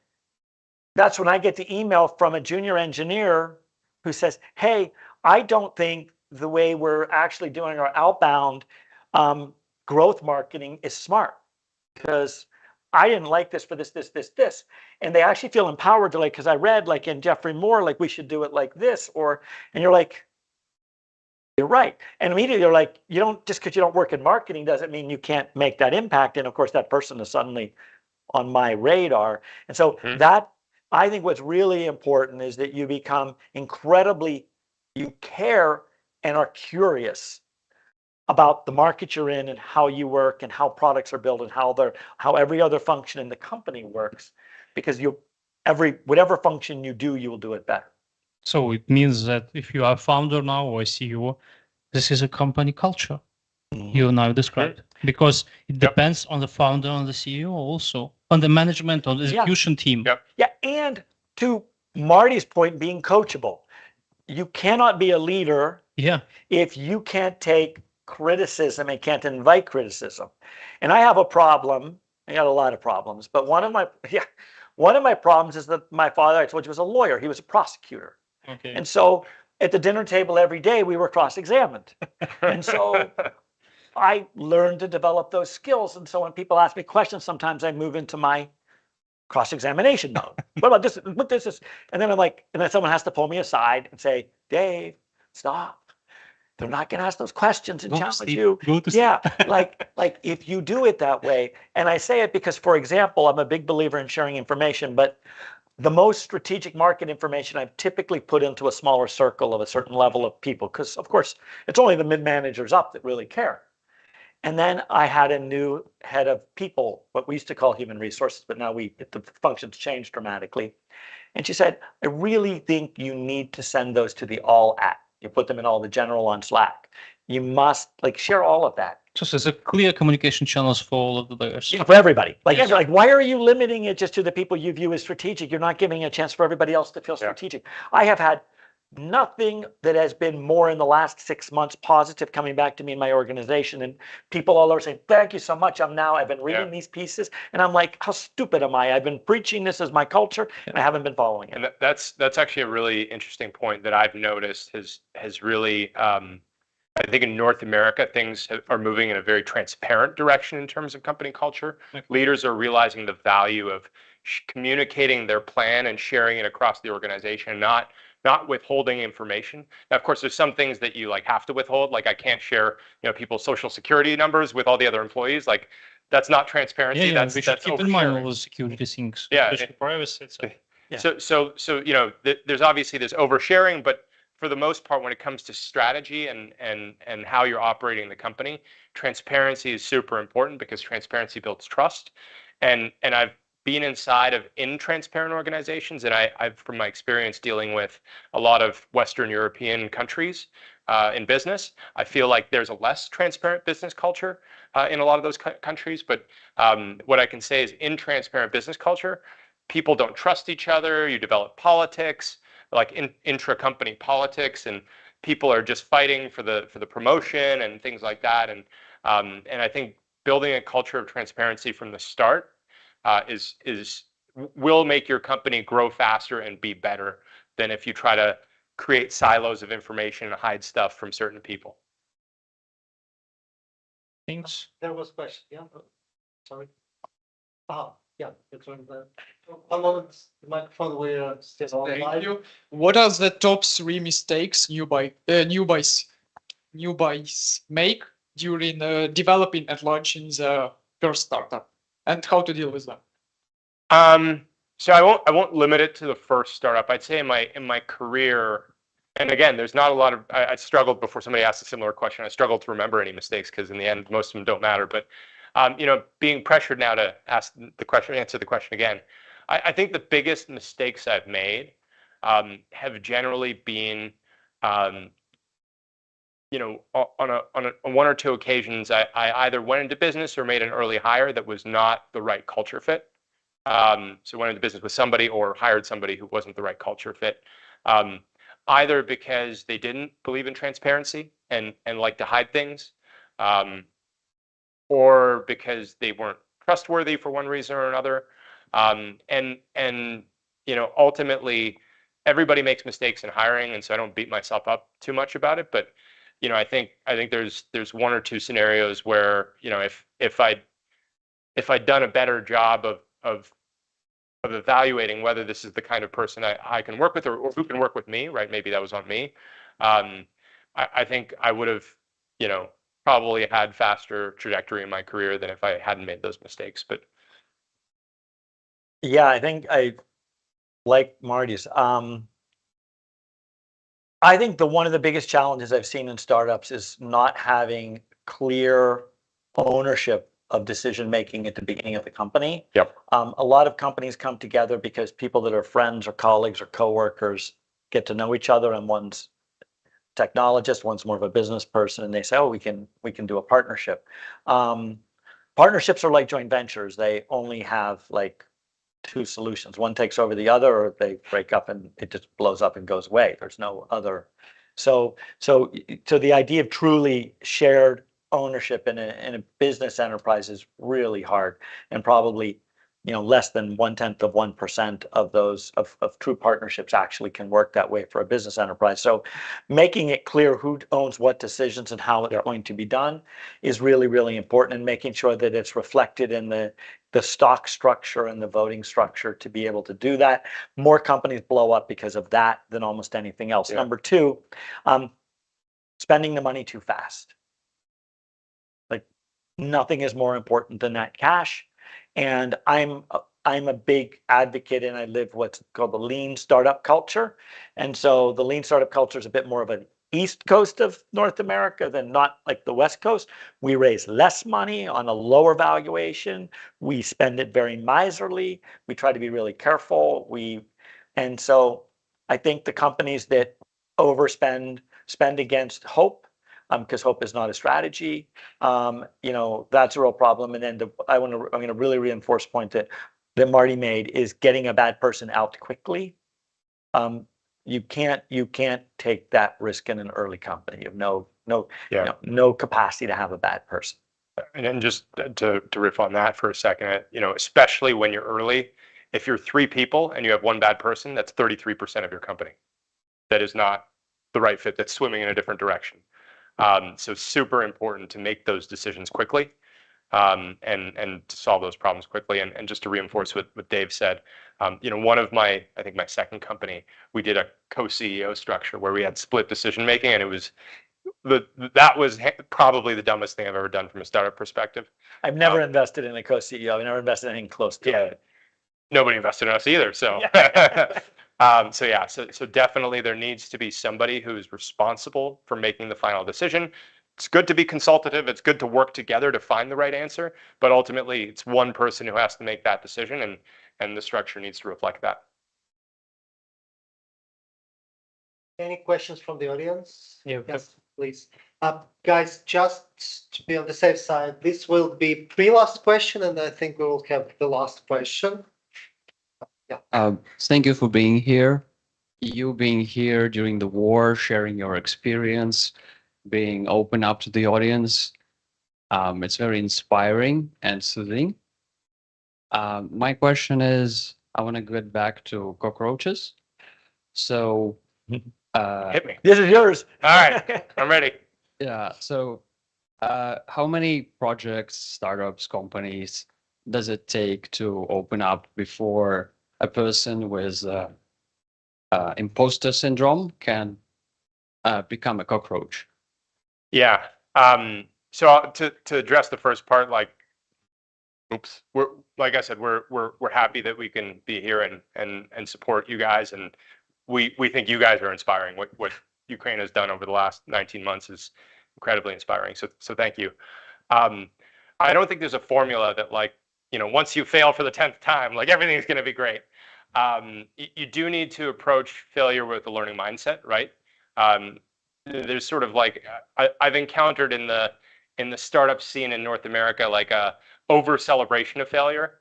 that's when I get the email from a junior engineer who says, hey, I don't think the way we're actually doing our outbound growth marketing is smart, because I didn't like this for this. And they actually feel empowered to, like, because I read, like, in Jeffrey Moore, like, we should do it like this, and you're like, you're right. And immediately you're like, you don't, just because you don't work in marketing doesn't mean you can't make that impact. And of course, that person is suddenly on my radar. And so that, I think what's really important is that you become you care and are curious about the market you're in and how you work and how products are built and how every other function in the company works, because whatever function you do, you will do it better. So it means that if you are a founder now or a CEO, this is a company culture you now described, because it depends on the founder and the CEO, also on the management, on the execution team. Yeah, and to Marty's point, being coachable. You cannot be a leader if you can't take criticism and can't invite criticism. And I have a problem. I got a lot of problems, but one of my problems is that my father, I told you, was a lawyer. He was a prosecutor. Okay. And so at the dinner table every day, we were cross-examined. And so I learned to develop those skills. And so when people ask me questions, sometimes I move into my cross-examination mode. What about this? What this is? And then I'm like, and then someone has to pull me aside and say, Dave, stop. They're not going to ask those questions and challenge you. Yeah, like if you do it that way. And I say it because, for example, I'm a big believer in sharing information, but the most strategic market information I've typically put into a smaller circle of a certain level of people, because of course it's only the mid-managers up that really care. And then I had a new head of people, what we used to call human resources, but now the functions changed dramatically. And she said, I really think you need to send those to the all at. You put them in all the general on Slack. You must share all of that. So there's a clear communication channels for all of the layers. Yeah, for everybody. Like, why are you limiting it just to the people you view as strategic? You're not giving a chance for everybody else to feel strategic. I have had nothing that has been more in the last 6 months positive coming back to me in my organization, and people all over saying, thank you so much. I've been reading these pieces, and I'm like, how stupid am I? I've been preaching this as my culture, and I haven't been following it. And that's actually a really interesting point that I've noticed has really, I think in North America, things are moving in a very transparent direction in terms of company culture. Leaders are realizing the value of communicating their plan and sharing it across the organization, not withholding information. Now, of course, there's some things that you have to withhold. Like I can't share, people's social security numbers with all the other employees. Like that's not transparency. That's keep in mind all the security things. Privacy. So there's obviously this oversharing, but for the most part, when it comes to strategy and how you're operating the company, transparency is super important because transparency builds trust. And I've been inside of intransparent organizations, and I've from my experience dealing with a lot of Western European countries in business, I feel like there's a less transparent business culture in a lot of those countries. But what I can say is in transparent business culture, people don't trust each other. You develop politics, like intra-company politics, and people are just fighting for the promotion and things like that. And I think building a culture of transparency from the start will make your company grow faster and be better than if you try to create silos of information and hide stuff from certain people. Thanks. There was a question. Yeah. Sorry. Yeah. It's on the one moment. The microphone will stay on. Thank you. What are the top 3 mistakes newbies make during developing and launching the first startup, and how to deal with them? So I won't limit it to the first startup. I'd say in my career, and again, there's not a lot of I struggled before somebody asked a similar question. I struggled to remember any mistakes because in the end, most of them don't matter. But being pressured now to answer the question again, I think the biggest mistakes I've made have generally been on one or two occasions, I either went into business or made an early hire that was not the right culture fit. So went into business with somebody or hired somebody who wasn't the right culture fit. Either because they didn't believe in transparency and like to hide things, or because they weren't trustworthy for one reason or another. Ultimately, everybody makes mistakes in hiring, and so I don't beat myself up too much about it. But I think there's one or two scenarios where if I'd done a better job of evaluating whether this is the kind of person I can work with or who can work with me, right? Maybe that was on me. I think I would have, probably had faster trajectory in my career than if I hadn't made those mistakes. But yeah, I think I like Marty's. I think one of the biggest challenges I've seen in startups is not having clear ownership of decision making at the beginning of the company. Yep. A lot of companies come together because people that are friends or colleagues or coworkers get to know each other, and one's technologist, one's more of a business person, and they say, "Oh, we can do a partnership." Partnerships are like joint ventures. They only have like two solutions. One takes over the other, or they break up and it just blows up and goes away. There's no other. So the idea of truly shared ownership in a business enterprise is really hard, and probably less than 0.1% of those of true partnerships actually can work that way for a business enterprise. So making it clear who owns what decisions and how it's going to be done is really, really important, and making sure that it's reflected in the stock structure and the voting structure to be able to do that. More companies blow up because of that than almost anything else. Yeah. Number two, spending the money too fast. Like, nothing is more important than that cash. And I'm a big advocate, and I live what's called the lean startup culture. And so the lean startup culture is a bit more of an East Coast of North America than not like the West Coast. We raise less money on a lower valuation. We spend it very miserly. We try to be really careful. And so I think the companies that spend against hope, because hope is not a strategy. That's a real problem. And then I'm going to really reinforce a point that Marty made, is getting a bad person out quickly. You can't take that risk in an early company. You have no capacity to have a bad person. And then just to riff on that for a second, especially when you're early, if you're 3 people and you have one bad person, that's 33% of your company. That is not the right fit. That's swimming in a different direction. So super important to make those decisions quickly, and to solve those problems quickly. And just to reinforce what Dave said, one of I think my second company, we did a co-CEO structure where we had split decision making, and it was that was probably the dumbest thing I've ever done from a startup perspective. I've never invested in a co-CEO. I've never invested in anything close to it. Nobody invested in us either. So. So definitely there needs to be somebody who's responsible for making the final decision. It's good to be consultative. It's good to work together to find the right answer, but ultimately it's one person who has to make that decision, and the structure needs to reflect that. Any questions from the audience? Yeah. Yes, please. Guys, just to be on the safe side, this will be pre-last question, and I think we will have the last question. Thank you for being here. You being here during the war, sharing your experience, being open up to the audience. It's very inspiring and soothing. My question is, I want to get back to cockroaches. So, Hit me. This is yours. All right, I'm ready. Yeah. So, how many projects, startups, companies does it take to open up before a person with imposter syndrome can become a cockroach? Yeah. So to address the first part, like oops, we're like I said, we're happy that we can be here and support you guys, and we think you guys are inspiring. What Ukraine has done over the last 19 months is incredibly inspiring. So thank you. I don't think there's a formula that, like, you know, once you fail for the 10th time, like everything's going to be great. You do need to approach failure with a learning mindset, right? There's sort of like I've encountered in the startup scene in North America, like a over celebration of failure,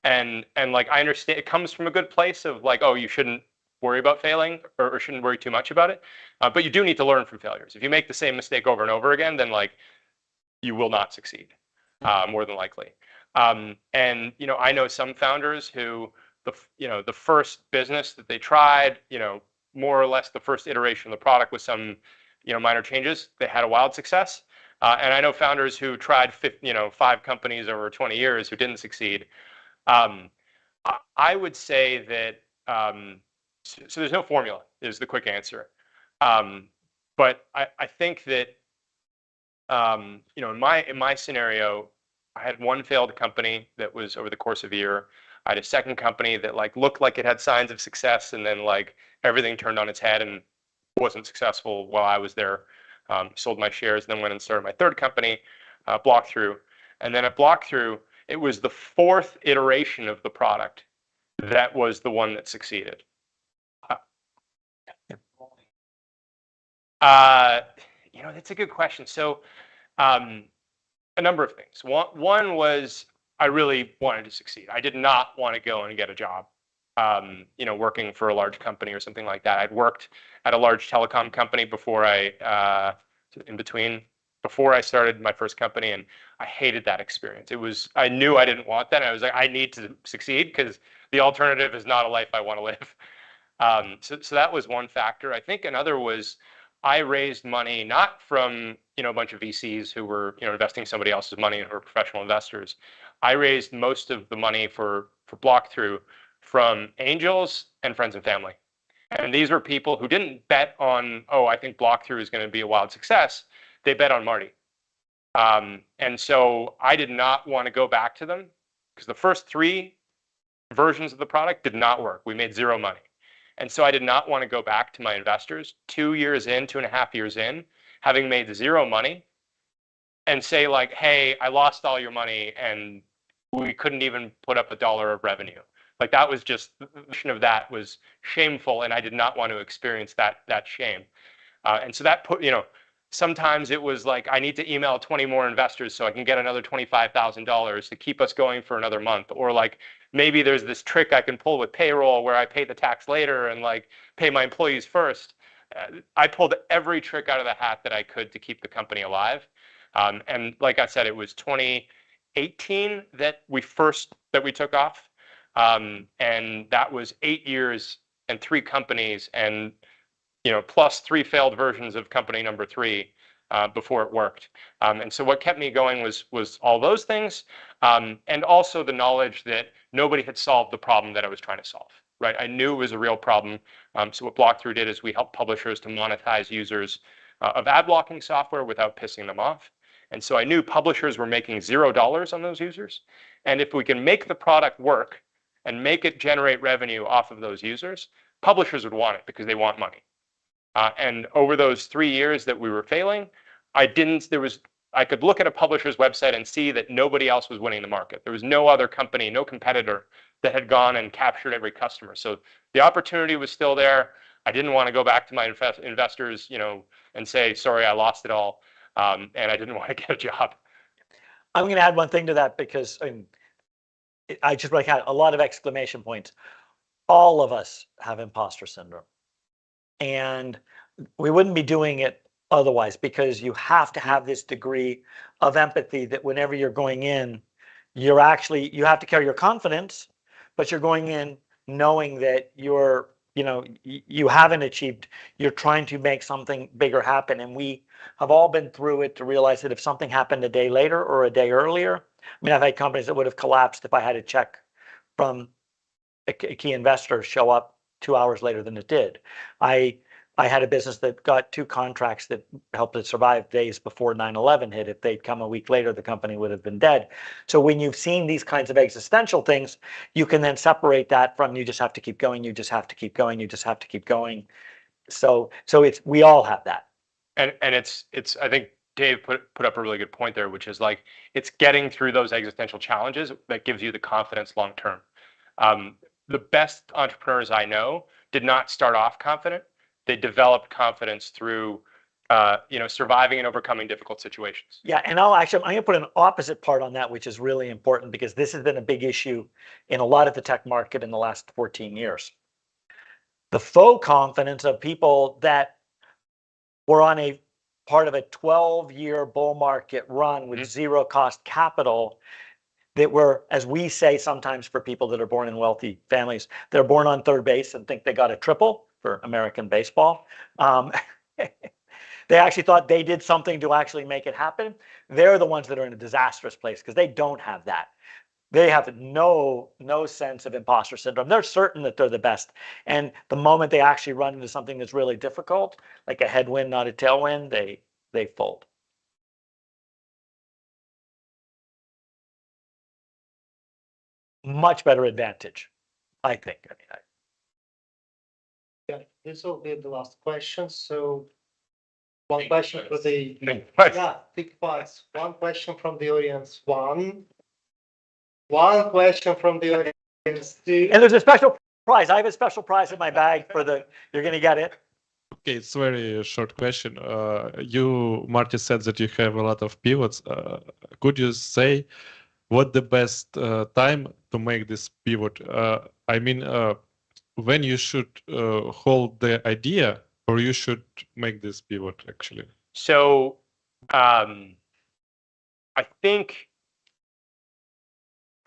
and like I understand it comes from a good place of like, oh, you shouldn't worry about failing or shouldn't worry too much about it, but you do need to learn from failures. If you make the same mistake over and over again, then like you will not succeed, more than likely. And you know, I know some founders who the first business that they tried, you know, more or less the first iteration of the product with some, you know, minor changes, they had a wild success. And I know founders who tried 5 companies over 20 years who didn't succeed. I would say that so there's no formula is the quick answer. But I think that you know, in my scenario, I had one failed company that was over the course of a year. I had a second company that like looked like it had signs of success, and then like everything turned on its head and wasn't successful while I was there. Sold my shares, and then went and started my third company, Blockthrough. And then at Blockthrough, it was the 4th iteration of the product that was the one that succeeded. You know, that's a good question. So a number of things. One was I really wanted to succeed. I did not want to go and get a job, you know, working for a large company or something like that. I'd worked at a large telecom company before before I started my first company, and I hated that experience. I knew I didn't want that. I was like, I need to succeed because the alternative is not a life I want to live. So that was one factor. I think another was I raised money not from, you know, a bunch of VCs who were, you know, investing somebody else's money or professional investors. I raised most of the money for Blockthrough from angels and friends and family. And these were people who didn't bet on, oh, I think Blockthrough is going to be a wild success. They bet on Marty. And so I did not want to go back to them because the first 3 versions of the product did not work. We made 0 money. And so I did not want to go back to my investors 2.5 years in, having made 0 money, and say like, hey, I lost all your money and we couldn't even put up $1 of revenue. Like that was just, the vision of that was shameful, and I did not want to experience that shame. And so that put, you know, sometimes it was like, I need to email 20 more investors so I can get another $25,000 to keep us going for another month. Or like, maybe there's this trick I can pull with payroll where I pay the tax later and like pay my employees first. I pulled every trick out of the hat that I could to keep the company alive. And like I said, it was 2018 that we took off. And that was 8 years and 3 companies, and you know, plus 3 failed versions of company number 3 before it worked. And so what kept me going was all those things, and also the knowledge that nobody had solved the problem that I was trying to solve. Right? I knew it was a real problem. So what Blockthrough did is we helped publishers to monetize users of ad blocking software without pissing them off. And so I knew publishers were making $0 on those users. And if we can make the product work and make it generate revenue off of those users, publishers would want it because they want money. And over those 3 years that we were failing, I could look at a publisher's website and see that nobody else was winning the market. There was no other company, no competitor that had gone and captured every customer. So the opportunity was still there. I didn't want to go back to my investors, you know, and say, sorry, I lost it all. And I didn't want to get a job. I'm going to add one thing to that because I just like had a lot of exclamation points. All of us have imposter syndrome. And we wouldn't be doing it otherwise, because you have to have this degree of empathy that whenever you're going in, you have to carry your confidence, but you're going in knowing that you haven't achieved, you're trying to make something bigger happen. And we have all been through it to realize that if something happened a day later or a day earlier, I mean, I've had companies that would have collapsed if I had a check from a key investor show up 2 hours later than it did. I I had a business that got 2 contracts that helped it survive days before 9/11 hit. If they'd come a week later, the company would have been dead. So when you've seen these kinds of existential things, you can then separate that from you just have to keep going, you just have to keep going, you just have to keep going. So it's we all have that. And it's I think Dave put up a really good point there, which is like it's getting through those existential challenges that gives you the confidence long term. The best entrepreneurs I know did not start off confident. They developed confidence through surviving and overcoming difficult situations. Yeah, and I'm going to put an opposite part on that, which is really important because this has been a big issue in a lot of the tech market in the last 14 years. The faux confidence of people that were on a part of a 12-year bull market run with zero cost capital that were, as we say sometimes for people that are born in wealthy families, they're born on third base and think they got a triple for American baseball. They actually thought they did something to actually make it happen. They're the ones that are in a disastrous place because they don't have that. They have no sense of imposter syndrome. They're certain that they're the best. And the moment they actually run into something that's really difficult, like a headwind, not a tailwind, they fold. Much better advantage, I think. Yeah, this will be the last question. So one question for the big parts. One question from the audience. One question from the audience. Two. And there's a special prize. I have a special prize in my bag for the. You're gonna get it. Okay, it's very short question. You, Marty, said that you have a lot of pivots. Could you say what the best time to make this pivot? I mean, when you should hold the idea, or you should make this pivot actually? So, I think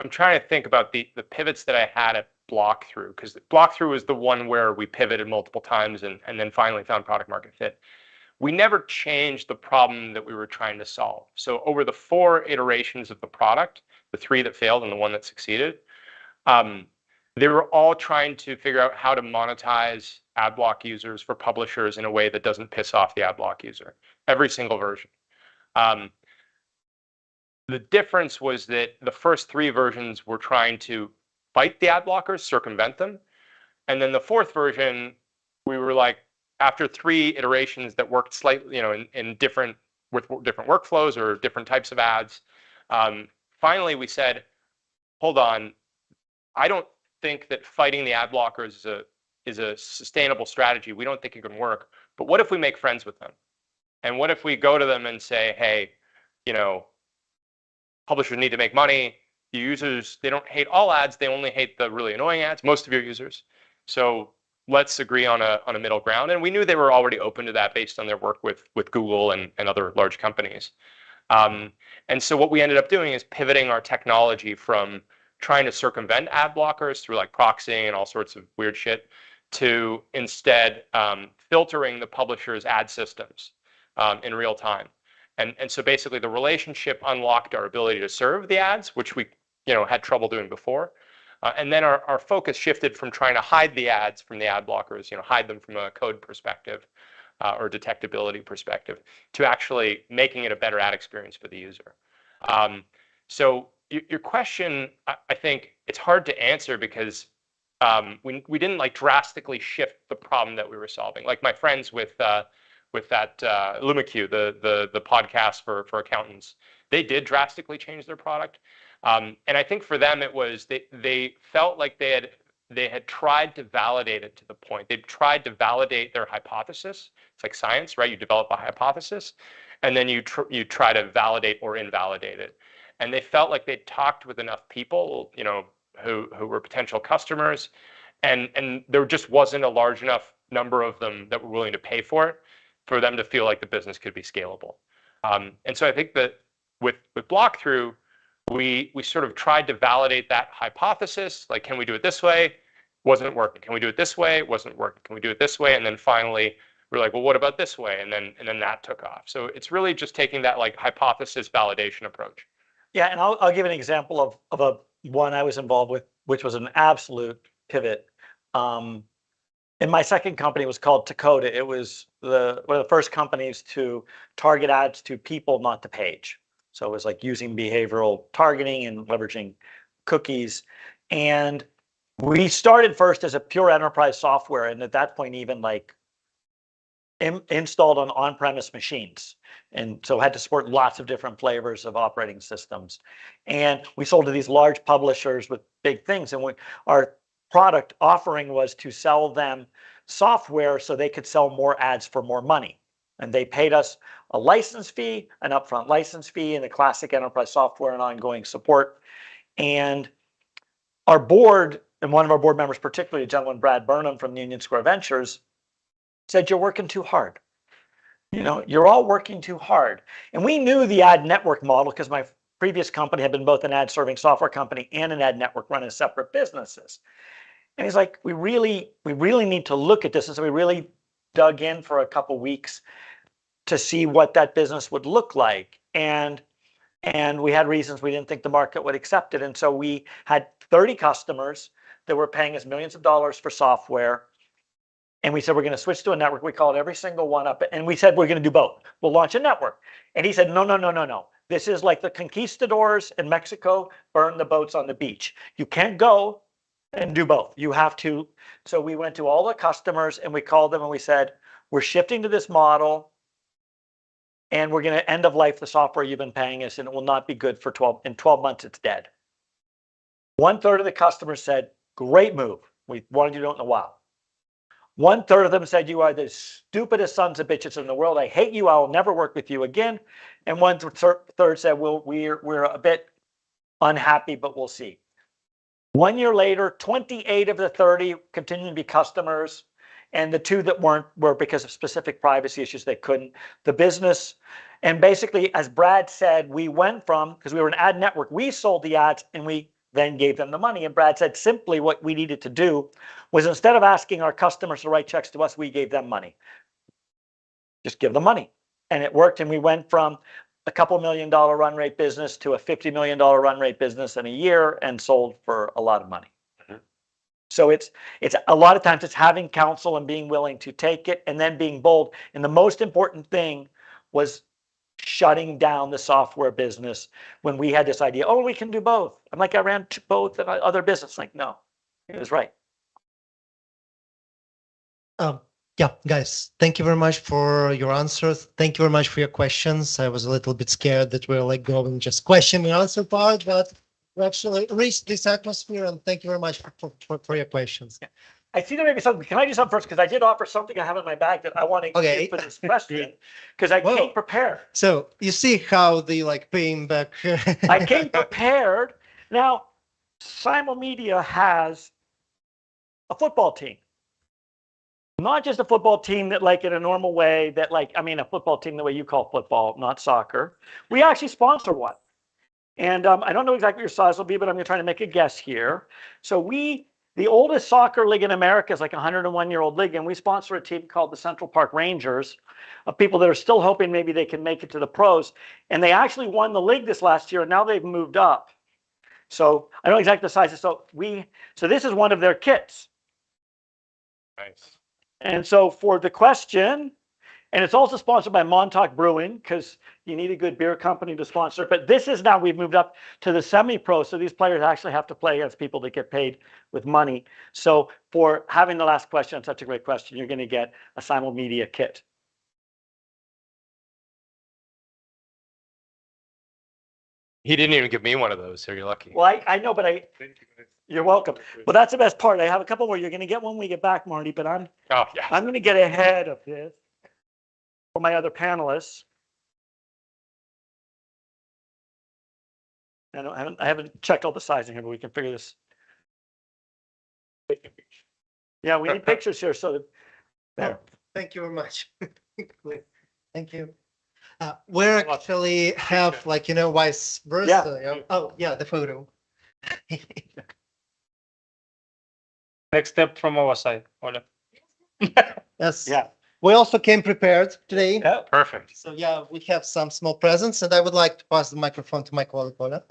I'm trying to think about the pivots that I had at Blockthrough, because Blockthrough was the one where we pivoted multiple times and then finally found product market fit. We never changed the problem that we were trying to solve. So over the 4 iterations of the product, the 3 that failed and the 1 that succeeded, they were all trying to figure out how to monetize AdBlock users for publishers in a way that doesn't piss off the AdBlock user. Every single version. The difference was that the first 3 versions were trying to fight the ad blockers, circumvent them. And then the 4th version, we were like, after 3 iterations that worked slightly, in different workflows or different types of ads, finally we said, hold on, I don't think that fighting the ad blockers is a sustainable strategy. We don't think it can work. But what if we make friends with them? And what if we go to them and say, hey, publishers need to make money. The users, they don't hate all ads. They only hate the really annoying ads, most of your users. So let's agree on a middle ground. And we knew they were already open to that based on their work with Google and other large companies. And so what we ended up doing is pivoting our technology from trying to circumvent ad blockers through like proxying and all sorts of weird shit to instead filtering the publisher's ad systems in real time. And so basically the relationship unlocked our ability to serve the ads, which we had trouble doing before. And then our focus shifted from trying to hide the ads from the ad blockers, hide them from a code perspective or detectability perspective, to actually making it a better ad experience for the user. So your question, I think it's hard to answer because we didn't like drastically shift the problem that we were solving. Like my friends with that LumaQ, the podcast for accountants, they did drastically change their product. And I think for them it was they felt like they had tried to validate it to the point. They tried to validate their hypothesis. It's like science, right? You develop a hypothesis, and then you try to validate or invalidate it. And they felt like they'd talked with enough people, who were potential customers, and there just wasn't a large enough number of them that were willing to pay for it for them to feel like the business could be scalable. And so I think that with Blockthrough, we sort of tried to validate that hypothesis, like, can we do it this way? Wasn't working. Can we do it this way? Wasn't working. Can we do it this way? And then finally, we're like, well, what about this way? And then that took off. So it's really just taking that like hypothesis validation approach. Yeah, and I'll give an example of a one I was involved with, which was an absolute pivot. and my second company was called Dakota. It was one of the first companies to target ads to people, not the page. So it was like using behavioral targeting and leveraging cookies. And we started first as a pure enterprise software, and at that point, even like installed on on-premise machines. And so had to support lots of different flavors of operating systems. And we sold to these large publishers with big things. And our product offering was to sell them software so they could sell more ads for more money. And they paid us a license fee, an upfront license fee, and the classic enterprise software and ongoing support. And our board, and one of our board members, particularly a gentleman, Brad Burnham from Union Square Ventures, said, "You're working too hard. You know, you're all working too hard." And we knew the ad network model because my previous company had been both an ad serving software company and an ad network run as separate businesses. And he's like, we really need to look at this. And so we really dug in for a couple of weeks to see what that business would look like. And we had reasons we didn't think the market would accept it. And so we had 30 customers that were paying us millions of dollars for software. And we said, we're going to switch to a network. We called every single one up. And we said, we're going to do both. We'll launch a network. And he said, no. This is like the conquistadors in Mexico burn the boats on the beach. You can't go and do both. You have to. So we went to all the customers and we called them and we said, we're shifting to this model. And we're going to end of life the software you've been paying us, and it will not be good for 12 months. It's dead. 1/3 of the customers said, great move. We wanted you to do it in a while. 1/3 of them said, you are the stupidest sons of bitches in the world. I hate you. I will never work with you again. And 1/3 said, well, we're a bit unhappy, but we'll see. 1 year later, 28 of the 30 continued to be customers. And the 2 that weren't were because of specific privacy issues. They couldn't. The business, and basically, as Brad said, we went from, because we were an ad network, we sold the ads and we then gave them the money. And Brad said simply what we needed to do was, instead of asking our customers to write checks to us, we gave them money. Just give them money. And it worked. And we went from a couple $1 million run rate business to a $50 million run rate business in a year, and sold for a lot of money. So it's a lot of times it's having counsel and being willing to take it, and then being bold. And the most important thing was shutting down the software business when we had this idea, oh, we can do both. I'm like, I ran both in other business. Like, no, he was right. Yeah, guys, thank you very much for your answers. Thank you very much for your questions. I was a little bit scared that we're like going just question and answer part, but we actually reached this atmosphere, and thank you very much for your questions. Yeah. I see there may be something. Can I do something first? Because I did offer something I have in my bag that I want to give for this question, because I came prepared. So you see how the like paying back. I came prepared. Now, Simulmedia has a football team. Not just a football team that, like, in a normal way, that, like, I mean, a football team the way you call football, not soccer. We actually sponsor one. And I don't know exactly what your size will be, but I'm going to try to make a guess here. So the oldest soccer league in America is like a 101-year-old league, and we sponsor a team called the Central Park Rangers, of people that are still hoping maybe they can make it to the pros. And they actually won the league this last year, and now they've moved up. So I don't know exactly the sizes. So this is one of their kits. Nice. And so for the question, and it's also sponsored by Montauk Brewing, because you need a good beer company to sponsor. But this is now, we've moved up to the semi-pro. So these players actually have to play against people that get paid with money. So for having the last question, such a great question, you're going to get a Simulmedia kit. He didn't even give me one of those, so you're lucky. Well, I know, but you're welcome. Well, that's the best part. I have a couple more. You're going to get one when we get back, Marty, but I'm going to get ahead of this for my other panelists. I haven't checked all the sizing here, but we can figure this. Yeah, we need pictures here. So there. Thank you very much. Thank you. We actually have, like, you know, vice versa. Yeah. Oh, yeah, the photo. Next step from our side, Ola. Yes. Yeah. We also came prepared today. Yeah. Perfect. So yeah, we have some small presents, and I would like to pass the microphone to my colleague, Ola.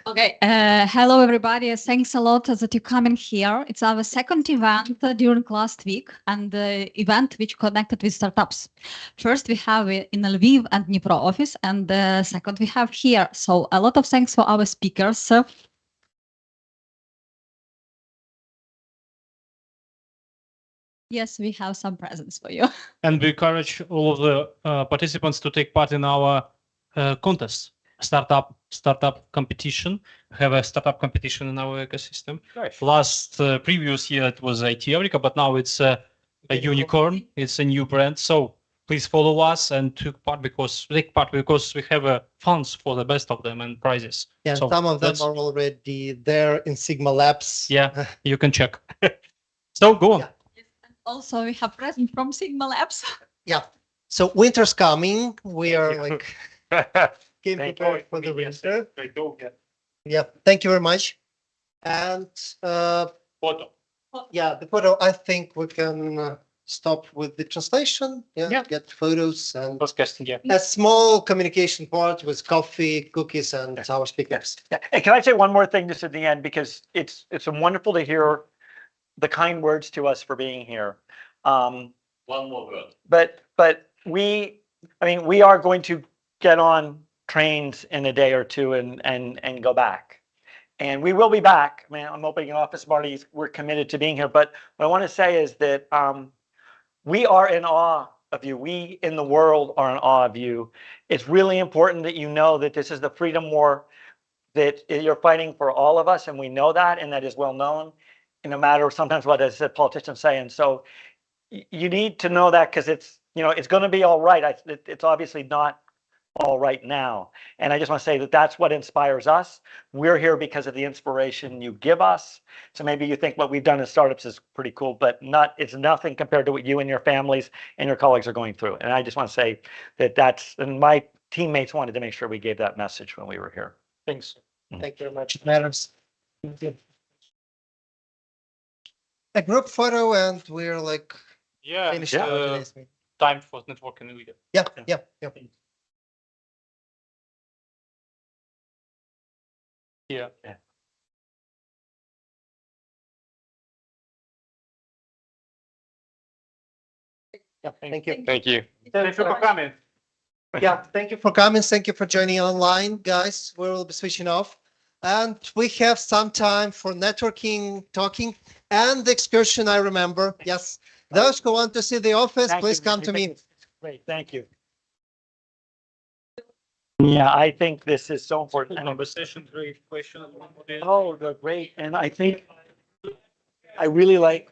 Okay, hello everybody. Thanks a lot that you coming here. It's our second event during last week and the event which connected with startups. First we have it in Lviv and Dnipro office, and the second we have here. So a lot of thanks for our speakers. Yes, we have some presents for you. And we encourage all of the participants to take part in our contest, startup competition. We have a startup competition in our ecosystem. Nice. Last previous year it was IT Eureka, but now it's a unicorn. It's a new brand. So please follow us and take part because we have funds for the best of them and prizes. Yeah, So some of them that's- are already there in Sigma Labs. Yeah, you can check. So go on. Yeah. Also, we have present from Sigma Labs. Yeah. So winter's coming. We are like getting Thank prepared you. for the winter. Yeah. Yeah. Thank you very much. And Photo. yeah, the photo. I think we can stop with the translation. Yeah. Get photos and Podcasting, yeah. a small communication part with coffee, cookies, and our speakers. Yeah. And can I say one more thing just at the end, because it's wonderful to hear the kind words to us for being here. One more word. But we are going to get on trains in a day or two and go back. And we will be back. I mean, I'm opening an office party. We're committed to being here. But what I want to say is that we are in awe of you. We in the world are in awe of you. It's really important that you know that this is the freedom war that you're fighting for all of us. And we know that, and that is well known. And no matter sometimes what, as politicians say. And so you need to know that, because it's going to be all right. It's obviously not all right now. And I just want to say that that's what inspires us. We're here because of the inspiration you give us. So maybe you think what we've done in startups is pretty cool, but it's nothing compared to what you and your families and your colleagues are going through. And I just want to say and my teammates wanted to make sure we gave that message when we were here. Thanks. Thank you very much. It matters. A group photo, and we're like Yeah. finished our today's meeting. Time for networking. Yeah. Yeah. Yeah. Thank you. Thank you. Thank you for coming. Yeah, thank you for coming. Thank you for joining online, guys. We will be switching off. And we have some time for networking, talking, and the excursion, I remember. Yes. Those who want to see the office, Thank please you. come to me. It's great. Thank you. Yeah, I think this is so important. Conversation, great question. Oh, they're great. And I think I really like